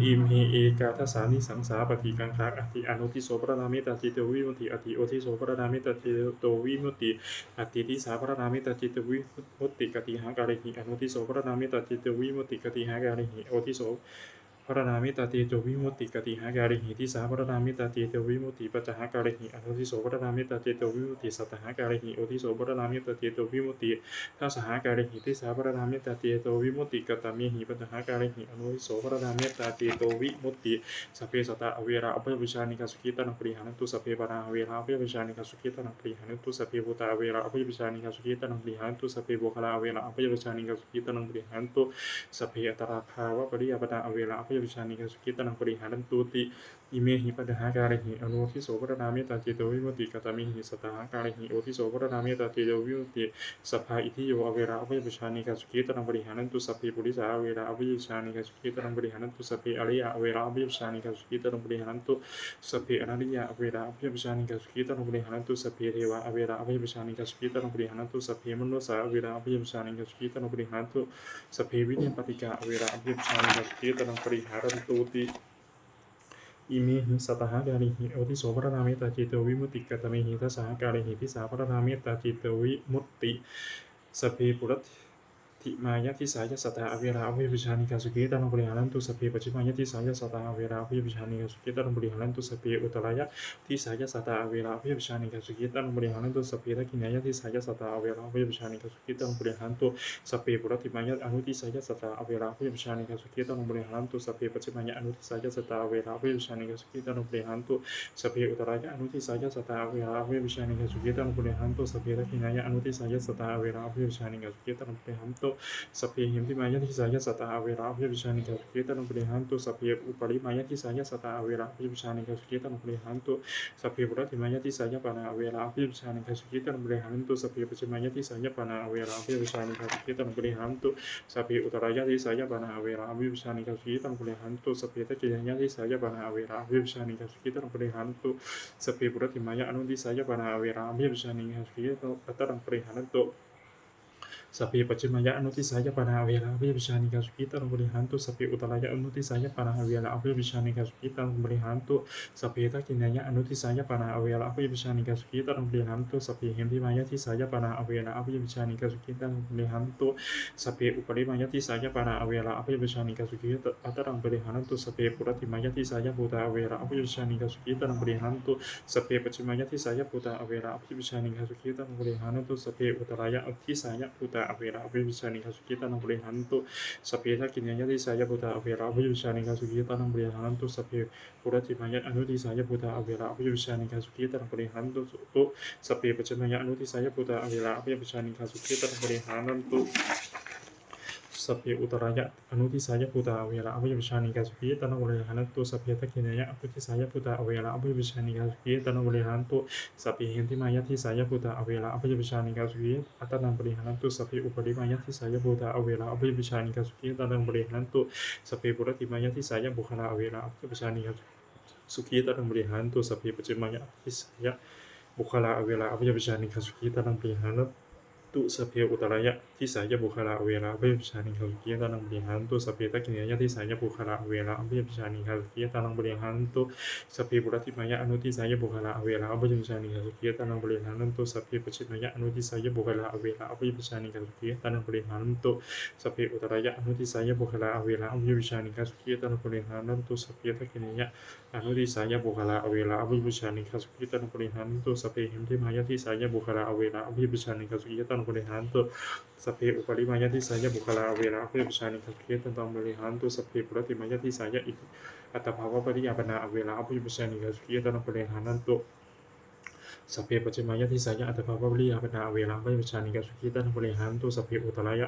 อิมหิเอกาทัสสานิสังสาปฏิกังคาอติอนุทิโสปรณามิตาจิตวิมุตติอติโอทิโสปรณามิตาจิตโตวิมุตติอติทิสาปรณามิตาจิตวิมุตติกติหากาลิหิอนุทิโสปรณามิตาจิตวิมุตติกติหากาลิหิโอทิโสพระนามิตาเตโตวิมุตติกติหากาลิหิทิสาพระนามิตาเตโตวิมุตติปัจจหากาลิหิอนุทิโสพระนามิตาเตโตวิมุตติสัตตหากาลิหิโอทิโสพระนามิตาเตโตวิมุตติทัสสหากาลิหิทิสาพระนามิตาเตโตวิมุตติกตมิหิปัจจหากาลิหิอนุทิโสพระนามิตาเตโตวิมุตติสัพเพสัตตะอเวราอภัยวิชานิกาสุขิตังปริหานันตุสัพเพปานาอเวราอภัยวิชานิกาสุขิตังปริหานันตุสัพเพภูตาอเวราอภัยวิชานิกาสุขิตังปริหานันตุสัพเพโภคลาอเวราอภัยวิชานิกาสุขิตังปริหานันตุสัพเพอัตตราภาวะปริยปตาอเวราอภัยวิชานิกาสุขิตังปริหานันตุติอิเมหิปัจจหากาลิหิอนุทิโสพระนามิตาเตโตวิมุตติกตมิหิสัตตหากาลิหิโอทิโสพระนามิตาเตโตวิมุตติสัพพะอิทิโยอเวราอภัยวิชานิกาสุขิตังปริหานันตุสัพเพปุริสาอเวราอภัยวิชานิกาสุขิตังปริหานันตุสัพเพอริยอเวราอภัยวิชานิกาสุขิตังปริหานันตุสัพเพอริยอเวราอภัยวิชานิกาสุขิตังปริหานันตุสัพเพเทวะอเวราอภัยวิชานิกาสุขิตังปริหานันตุสัพเพมนุสสาอเวราอภัยวิชานิกาสุขิตังปริหานันตุสัพเพวิญญาปฏิกาอเวราอภัยวิชานิกาสุขิตังปริหารันตุติอิมิหิสัตตหากาลิหิโอทิโสพระนามิตาจิตวิมุตติกตมิหิทัสสหกาลิหิทิสาพระนามิตาจิตวิมุตติสเพปุรัตถิมายะทิสายะสัตตาอเวราอภิวิชานิกาสุขิตังบริหารันตุสเพปัจฉิมายะทิสายะสัตตาอเวราอภิวิชานิกาสุขิตังบริหารันตุสเพอุตรายะทิสายะสัตตาอเวราอภิวิชานิกาสุขิตังบริหารันตุสเพทักขินายะทิสายะสัตตาอเวราอภิวิชานิกาสุขิตังบริหารันตุสเพปุรัติมายะอนุทิสายะสัตตาอเวราอภิวิชานิกาสุขิตังบริหารันตุสเพปัจฉิมายะอนุทิสายะสัตตาอเวราอภิวิชานิกาสุขิตังบริหารันตุสเพอุตรายะอนุทิสายะสัตตาอเวราอภิวิชานิกาสุขิตังบริหารันตุสเพทักขินายะอนุทิสายะสัตตาอเวราอภิวิชานิกาสุขิตังบริหารันตุสเพหิมพิมายะทิสายะสัตตาอเวราอภิวิชานิกาสุขิตังบริหารันตุสัพเพอุปริมายะทิสายะสัตตาอเวราอภิวิชานิกาสุขิตังบริหารันตุสัพเพปุรัติมายะทิสายะปานาอเวราอภิวิชานิกาสุขิตังบริหารันตุสัพเพปัจฉิมายะทิสายะปานาอเวราอภิวิชานิกาสุขิตังบริหารันตุสัพเพอุตรายะทิสายะปานาอเวราอภิวิชานิกาสุขิตังบริหารันตุสัพเพทักขินายะทิสายะปานาอเวราอภิวิชานิกาสุขิตังบริหารันตุสัพเพปุรัติมายะอนุทิสายะปานาอเวราอภิวิชานิกาสุขิตังบริหารันตุสัพเพปัจฉิมายะอนุทิสายะปานาอเวราอภิวิชานิกาสุขิตังบริหารันตุสัพเพอุตรายะอนุทิสายะปานาอเวราอภิวิชานิกาสุขิตังบริหารันตุสัพเพทักขินายะอนุทิสายะปานาอเวราอภิวิชานิกาสุขิตังบริหารันตุสัพเพหิมพิมายะทิสายะปานาอเวราอภิวิชานิกาสุขิตังบริหารันตุสัพเพอุปริมายะทิสายะปานาอเวราอภิวิชานิกาสุขิตังบริหารันตุสัพเพปุรัติมายะทิสายะภูตาอเวราอภิวิชานิกาสุขิตังบริหารันตุสัพเพปัจฉิมายะทิสายะภูตาอเวราอภิวิชานิกาสุขิตังบริหารันตุสัพเพอุตรายะทิสายะภูตาอเวราอภิวิชานิกาสุขิตังบริหารันตุสัพเพทักขินายะทิสายะภูตาอเวราอภิวิชานิกาสุขิตังบริหารันตุสัพเพปุรัติมายะอนุทิสายะภูตาอเวราอภิวิชานิกาสุขิตังบริหารันตุสัพเพปัจฉิมายะอนุทิสายะภูตาอเวราอภิวิชานิกาสุขิตังบริหารันตุสัพเพอุตรายะอนุทิสายะภูตาอเวราอภิวิชานิกาสุขิตังบริหารันตุสัพเพทักขินายะอนุทิสายะภูตาอเวราอภิวิชานิกาสุขิตังบริหารันตุสัพเพหิมพิมายะทิสายะภูตาอเวราอภิวิชานิกาสุขิตังบริหารันตุสัพเพอุปริมายะทิสายะภูตาอเวราอภิวิชานิกาสุขิตังบริหารันตุสัพเพปุรัติมายะทิสายะบุคลาอเวราอภิวิชานิกาสุขิตังบริหารันตุสัพเพปัจฉิมายะทิสายะบุคลาอเวราอภิวิชานิกาสุขิตังบริหารันตุสัพเพอุตรายะทิสายะบุคลาอเวราอภิวิชานิกาสุขิตังบริหารันตุสัพเพทักขินายะทิสายะบุคลาอเวราอภิวิชานิกาสุขิตังบริหารันตุสัพเพปุรัติมายะอนุทิสายะบุคลาอเวราอภิวิชานิกาสุขิตังบริหารันตุสัพเพปัจฉิมายะอนุทิสายะบุคลาอเวราอภิวิชานิกาสุขิตังบริหารันตุสัพเพอุตรายะอนุทิสายะบุคลาอเวราอภิวิชานิกาสุขิตังบริหารันตุสัพเพทักขินายะอนุทิสายะบุคลาอเวราอภิวิชานิกาสุขิตังบริหารันตุสัพเพหิมพิมายะทิสายะบุคลาอเวราอภิวิชานิกาสุขิตังบริหารันตุสัพเพอุปริมายะทิสายะบุคลาอเวราอภิวิชานิกาสุขิตังบริหารันตุสัพเพปุรัติมายะทิสายะอิอัตถภาวะปริยาปนาอเวราอภิวิชานิกาสุขิตังบริหารันตุ สัพเพปัจจิมายะทิสายะอัตถภาวะวิริยาปนาเวลาวิปัสสานิกาสุขีตันบริหารตุสัพเพอุตรายะ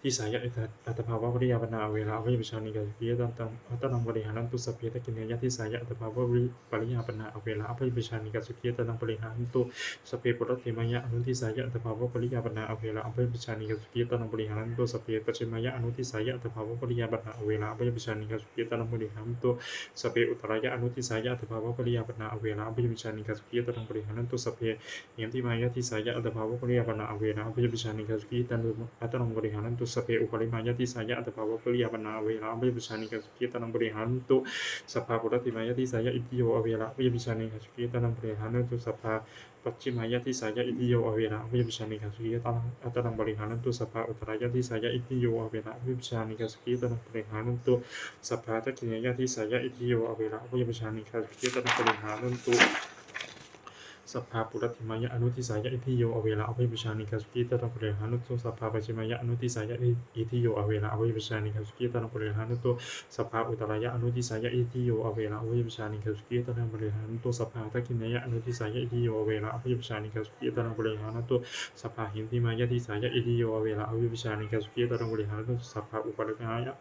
ทิสายะอัตถภาวะวิริยาปนาเวลาวิปัสสานิกาสุขีตันบริหารตุสัพเพตะกินยะทิสายะอัตถภาวะวิริยาปนาเวลาวิปัสสานิกาสุขีตันบริหารตุสัพเพปุรติมายะอนุทิสายะอัตถภาวะวิริยาปนาเวลาวิปัสสานิกาสุขีตันบริหารตุสัพเพปัจจิมายะอนุทิสายะอัตถภาวะวิริยาปนาเวลาวิปัสสานิกาสุขีตันบริหารตุสัพเพอุตรายะอนุทิสายะอัตถภาวะวิริยาปนาเวลาวิปัสสานิกาสุขีตันบริหารตุสัพเพยมที่มายะทิสายะอัตภาวะปริยาปนาเวนะอภิปิชานิกาสุกิตันอัตตังบริหารันตุสเปอุปริมายะทิสายะอัตภาวะปริยาปนาเวนะอภิปิชานิกาสุกิตันบริหารันตุสัพพะปุรติมายะทิสายะอิติโยอเวนะอภิปิชานิกาสุกิตันบริหารันตุสัพพะปัจฉิมายะทิสายะอิติโยอเวนะอภิปิชานิกาสุกิตันอัตตังบริหารันตุสัพพะอุตรายะทิสายะอิติโยอเวนะอภิปิชานิกาสุกิตันบริหารันตุสัพพะตะกินยะทิสายะอิติโยอเวนะอภิปิชานิกาสุกิตันบริหารันตุสัพพะปุรติมายะอนุทิสายะอิทิโยอเวลาอภิปุชานิกาสุกิตังปริหานุตุสัพพะปัจฉิมายะอนุทิสายะอิทิโยอเวลาอภิปุชานิกาสุกิตังปริหานุตุสัพพะอุตรายะอนุทิสายะอิทิโยอเวลาอภิปุชานิกาสุกิตังปริหานุตุสัพพะตะกินยะอนุทิสายะอิทิโยอเวลาอภิปุชานิกาสุกิตังปริหานุตุสัพพะหินติมายะทิสายะอิทิโยอเวลาอภิปุชานิกาสุกิตังปริหานุตุสัพพะอุปริมายะ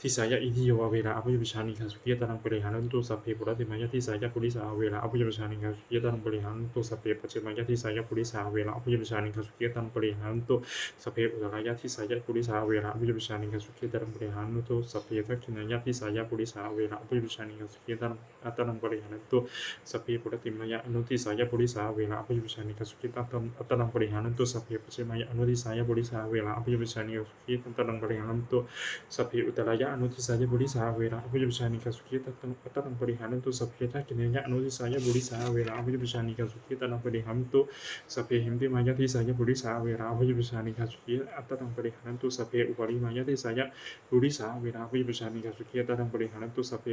ทิสายะอิทิโยอเวลาอภิปุชานิกาสุกิตังปริหานุตุสัพเพปุรติมายะทิสายะปุริสาอเวลาอภิปุชานิกาสุกิตังปริหานุตุสัพเพปัจฉิมายะทิสายะปุริสาเวลาอภิปุชานิกาสุกิตังปริหานุตุสัพเพอุตรายะทิสายะปุริสาเวลาอภิปุชานิกาสุกิตังปริหานุตุสัพเพทักขิณยะทิสายะปุริสาเวลาอภิปุชานิกาสุกิตังอัตตังปริหานุตุสัพเพปุรติมายะอนุทิสายะปุริสาเวลาอภิปุชานิกาสุกิตังอัตตังปริหานุตุสัพเพปัจฉิมายะอนุทิสายะปุริสาเวลาอภิปุชานิกาสุกิตังอัตตังปริหานุตุสัพเพอุตรายะอนุทิสายะปุริสาเวลาอภิปุชานิกาสุกิตังอัตตังปริหานุตุสัพเพทักขิณยะอนุทิสายะปุริสาเวลาอภิปุชานิกาสุกิตังปริหานุตุสัพเพหิมติมายะทิสายะปุริสาเวลาอภิปุชานิกาสุกิอัตตังปริหานุตุสัพเพอุปริมายะทิสายะปุริสาเวลาอภิปุชานิกาสุกิอัตตังปริหานุตุสัพเพ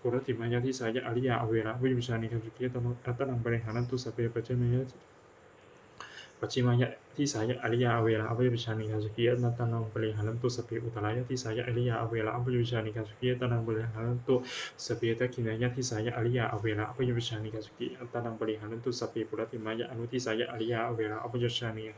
ปุรติมายะทิสายะอริยะเวลาอภิปุชานิกาสุกิอัตตังปริหานุตุสัพเพปัจฉิมายะทิสายะอริยะเวลาอภิปุชานิกาสุกิอัตตังปริหานุตุสัพเพอุตรายะทิสายะอริยะเวลาอภิปุชานิกาสุกิอัตตังปริหานุตุสัพเพตะกินยะทิสายะอริยะเวลาอภิปุชานิกาสุกิอัตตังปริหานุตุสัพเพปุรติมายะอนุทิสายะอริยะเวลาอภิปุชานิกา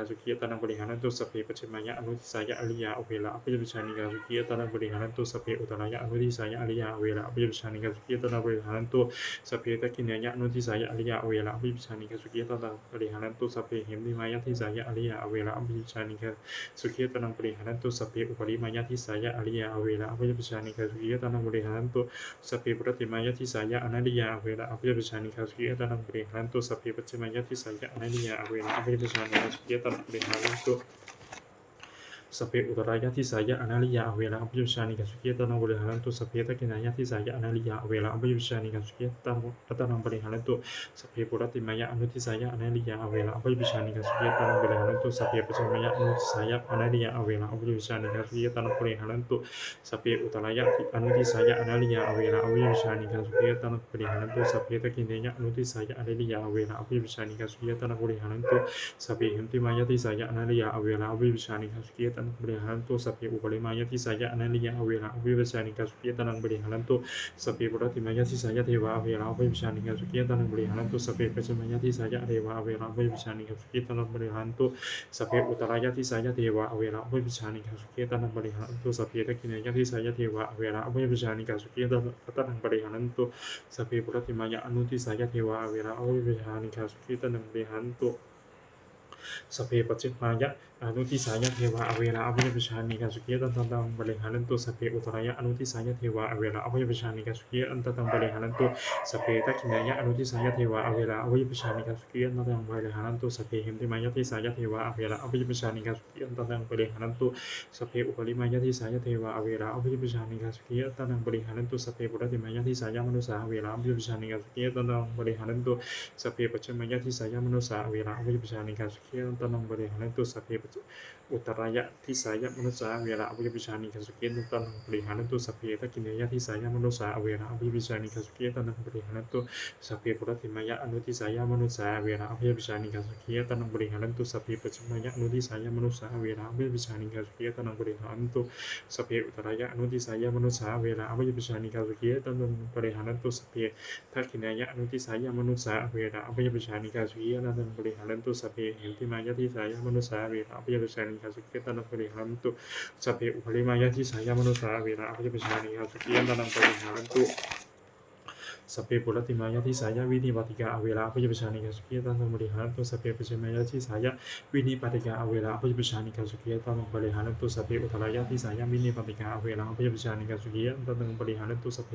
สุกิอัตตังปริหานุตุสัพเพปัจฉิมายะอนุทิสายะอริยะเวลาอภิปุชานิกาสุกิอัตตังปริหานุตุสัพเพอุตรายะอนุทิสายะอริยะเวลาอภิปุชานิกาสุกิอัตตังปริหานุตุสัพเพตะกินยะอนุทิสายะอริยะเวลาอภิปุชานิกาสุกิอัตตังปริหานุตุสัพเพหิมติมายะทิสายะอริยะเวลาอภิปุชานิกาสุกิอัตตังปริหานุตุสัพเพอุปริมายะทิสายะอริยะเวลาอภิปุชานิกาสุกิอัตตังปริหานุตุสัพเพปุรติมายะทิสายะอนันติยะเวลาอภิปุชานิกาสุกิอัตตังปริหานุตุสัพเพปัจฉิมายะทิสายะอนันติยะเวลาอภิปุชานิกาสุกิอัตตังปริหานุตุสัพเพอุตรายะทิสายะอนาลิยะเวลาอภิปุชานิกาสุกิตังบริหารันตุสัพเพตะกินายะทิสายะอนาลิยะเวลาอภิปุชานิกาสุกิตังอัตตังบริหารันตุสัพเพปุรติมายะอนุทิสายะอนาลิยะเวลาอภิปุชานิกาสุกิตังบริหารันตุสัพเพปัจฉิมายะอนุทิสายะอนาลิยะเวลาอภิปุชานิกาสุกิตังบริหารันตุสัพเพอุตรายะอนุทิสายะอนาลิยะเวลาอภิปุชานิกาสุกิตังบริหารันตุสัพเพตะกินายะอนุทิสายะอนาลิยะเวลาอภิปุชานิกาสุกิตังบริหารันตุสัพเพหิมติมายะทิสายะอนาลิยะเวลาอภิปุชานิกาสุกิตังบริหารันตุสัพเพอุปริมายะทิสายะอนันติยะเวลาอภิปุชานิกาสุกิตังบริหารันตุสัพเพปุรติมายะทิสายะเทวะเวลาอภิปุชานิกาสุกิตังบริหารันตุสัพเพปัจฉิมายะทิสายะเทวะเวลาอภิปุชานิกาสุกิตังบริหารันตุสัพเพอุตรายะทิสายะเทวะเวลาอภิปุชานิกาสุกิตังบริหารันตุสัพเพตะกินายะทิสายะเทวะเวลาอภิปุชานิกาสุกิตังอัตตังบริหารันตุสัพเพปุรติมายะอนุทิสายะเทวะเวลาอภิปุชานิกาสุกิตังบริหารันตุสัพเพปัจฉิมายะอนุทิสายะเทวะเวลาอภิปุชานิกาสุกิตังบริหารันตุสัพเพอุตรายะอนุทิสายะเทวะเวลาอภิปุชานิกาสุกิตังบริหารันตุสัพเพตะกินายะอนุทิสายะเทวะเวลาอภิปุชานิกาสุกิตังบริหารันตุสัพเพหิมติมายะทิสายะเทวะเวลาอภิปุชานิกาสุกิตังบริหารันตุสัพเพอุปริมายะทิสายะเทวะเวลาอภิปุชานิกาสุกิตังบริหารันตุสัพเพปุรติมายะทิสายะมนุสาเวลาอภิปุชานิกาสุกิตังบริหารันตุสัพเพปัจฉิมายะทิสายะมนุสาเวลาอภิปุชานิกาสุกิตังบริหารันตุสัพเพปัจ อุตรายะทิสายะมนุสาเวระอภิปิชานิคันสุเกตันบริหารตุสัพเพตกินยะทิสายะมนุสาเวระอภิปิชานิคันสุเกตันบริหารตุสัพเพปุรติมายะอนุทิสายะมนุสาเวระอภิปิชานิคันสุเกตันบริหารตุสัพเพปัจจมายะอนุทิสายะมนุสาเวระอภิปิชานิคันสุเกตันบริหารตุสัพเพอุตรายะอนุทิสายะมนุสาเวระอภิปิชานิคันสุเกตันบริหารตุสัพเพทักขินายะอนุทิสายะมนุสาเวระอภิปิชานิคันสุเกตันบริหารตุสัพเพหินติมายะทิสายะมนุสาเวระอภิปิชานิคันสุเกตันบริหารตุสัพเพอุปริมายะทิสายะมนุสาเวระอภิปิชานิคันสุเกตันบริหารตุสัพเพปุรติมายะทิสายะวินิปติกาอเวระอภิปิชานิคันสุเกตันบริหารตุสัพเพปัจจมายะทิสายะวินิปติกาอเวระอภิปิชานิคันสุเกตันบริหารตุสัพเพอุทรายะทิสายะวินิปติกาอเวระอภิปิชานิคันสุเกตันบริหารตุสัพเพ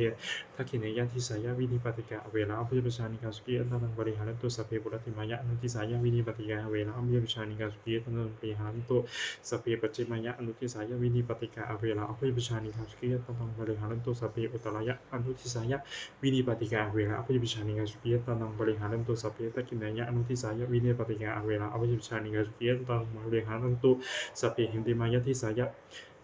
ทักขิเนยะทิสายะวินิปติกาอเวระอภิปิชานิคันสุเกตันบริหารตุสัพเพปุรติมายะอนุทิสายะวินิปติกาอเวระอภิปิชานิคันสุเกตันบริหารตุสัพเพปัจจมายะอนุทิสายะวินิปติกาอเวระอภิปิชานิคันสุเกตันบริหารตุสัพเพอุตรายะอนุทิสายะวินิปติกาอเวระอภิปิชานิคันสุเกตันบริหารตุสัพเพทักขิเนยะอนุทิสายะวินิปติกาอเวระอภิปิชานิคันสุเกตันบริหารตุสัพเพหินติมายะทิสายะ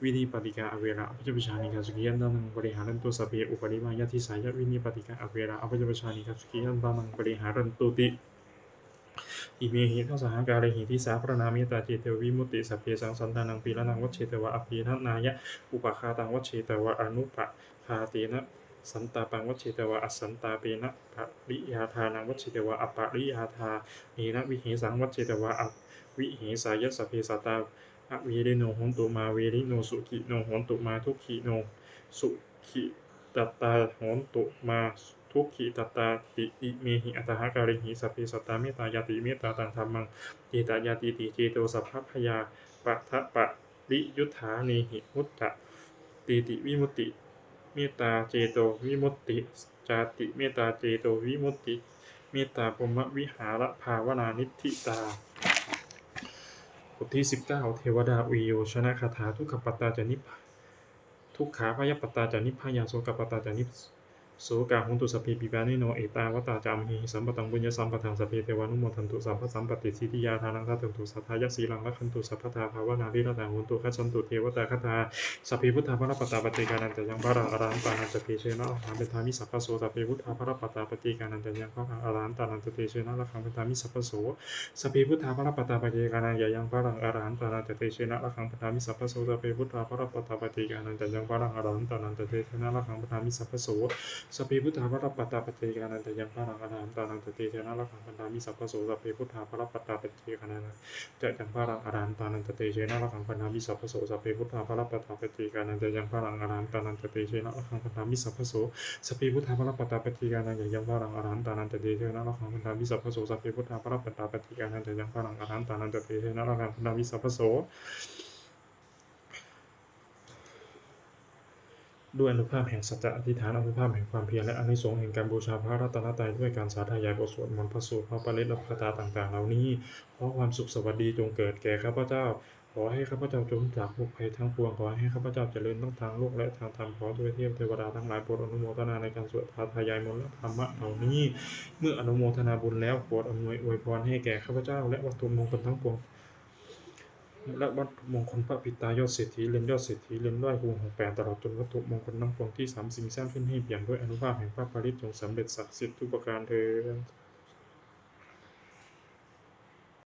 วินิปติกาอเวระอภิปิชานิคันสุเกตันบริหารตุสัพเพอุปริมายะทิสายะวินิปติกาอเวระอภิปิชานิคันสุเกตันบริหารตุติอิเมหิทัสสหการหิทิสาพระนามิตาเจเตวิมุตติสัพเพสังสันตานังปีละนังวัชเชตวะอภินันายะอุปคาตังวัชเชตวะอนุปะคาเตนะสันตาปังวัชเชตวะอสันตาเปนะปริยาทานังวัชเชตวะอปริยาทาเนนะวิเหสังวัชเชตวะอวิเหสายะสัพเพสัตตาอเวริโนโหนตุมาเวริโนสุขิโนโหนตุมาทุกขิโนสุขิตัตตาโหนตุมาทุกขิตัตตาติอิเมหิอัตถการิหิสัพเพสัตตาเมตตายาติเมตตาตังธัมมังเจตายาติติเจโตสัพพพยาปะทะปะริยุทธาเนหิมุตตะติติวิมุตติเมตตาเจโตวิมุตติจาติเมตตาเจโตวิมุตติเมตตาพรหมวิหารภาวนานิธิตาบทที่19เทวดาอุโยชนะคาถาทุกขปัตตาจานิพทุกขาพยปัตตาจานิพพายาโสกปัตตาจานิโสกาหุนตุสัพเพปิปานิโนเอตาวตาจามหิสัมปตังบุญญสัมปทังสัพเพเทวานุโมทันตุสัมปสัมปติสิทธิยาทานังทัตตันตุสัทธายสีลังละคันตุสัพพทาภาวนาวิรตาหุนตุคัจฉันตุเทวตาคตาสัพเพพุทธาภรปตาปฏิกานันจะยังพระรังอรหันตานันจะเตเชนะละคังเป็นธามิสัพพโสสัพเพพุทธาภรปตาปฏิกานันจะยังพระรังอรหันตานันจะเตเชนะละคังเป็นธามิสัพพโสสัพเพพุทธาภรปตาปฏิกานันจะยังพระรังอรหันตานันจะเตเชนะละคังเป็นธามิสัพพโสสัพเพพุทธาภรปตาปฏิกานันจะยังพระรังอรหันตานันจะเตเชนะละคังเป็นธามิสัพพโสสัพเพพุทธาภรปตาปฏิกานันจะยังพระรังอรหันตานันจะเตเชนะละคังเป็นธามิสัพพโสสัพเพพุทธาภรปตาปฏิกานันจะยังพระรังอรหันตานันจะเตเชนะละคังเป็นธามิสัพพโสสัพเพพุทธาภรปตาปฏิกานันจะยังพระรังอรหันตานันจะเตเชนะละคังเป็นธามิสัพพโสสัพเพพุทธาภรปตาปฏิกานันจะยังพระรังอรหันตานันจะเตเชนะละคังเป็นธามิสัพพโสสัพเพพุทธาภรปตาปฏิกานันจะยังพระรังอรหันตานันจะเตเชนะละคังเป็นธามิสัพพโสด้วยอนุภาพแห่งสัจจะอธิษฐานอนุภาพแห่งความเพียรและอานิสงส์แห่งการบูชาพระรัตนตรัยด้วยการสาธยายบทสวดมนต์พระสูตรพระปริตและพระคาถาต่างๆเหล่านี้ขอความสุขสวัสดีจงเกิดแก่ข้าพเจ้าขอให้ข้าพเจ้าจงจากทุกภัยทั้งปวงขอให้ข้าพเจ้าเจริญทั้งทางโลกและทางธรรมขอด้วยเทพเทวดาทั้งหลายโปรดอนุโมทนาในการสวดสาธยายมนต์และธรรมะเหล่านี้เมื่ออนุโมทนาบุญแล้วโปรดอำนวยอวยพรให้แก่ข้าพเจ้าและวัตถุมงคลทั้งปวงและวัตถุมงคลพระปิตายอดเศรษฐีเรือนยอดเศรษฐีเรือนร้อยคูณ68ตลอดจนวัตถุมงคลทั้งปวงที่3สิ่งสร้างขึ้นให้เปี่ยมด้วยอนุภาพแห่งพระปริตจงสำเร็จศักดิ์สิทธิ์ทุกประการเถิด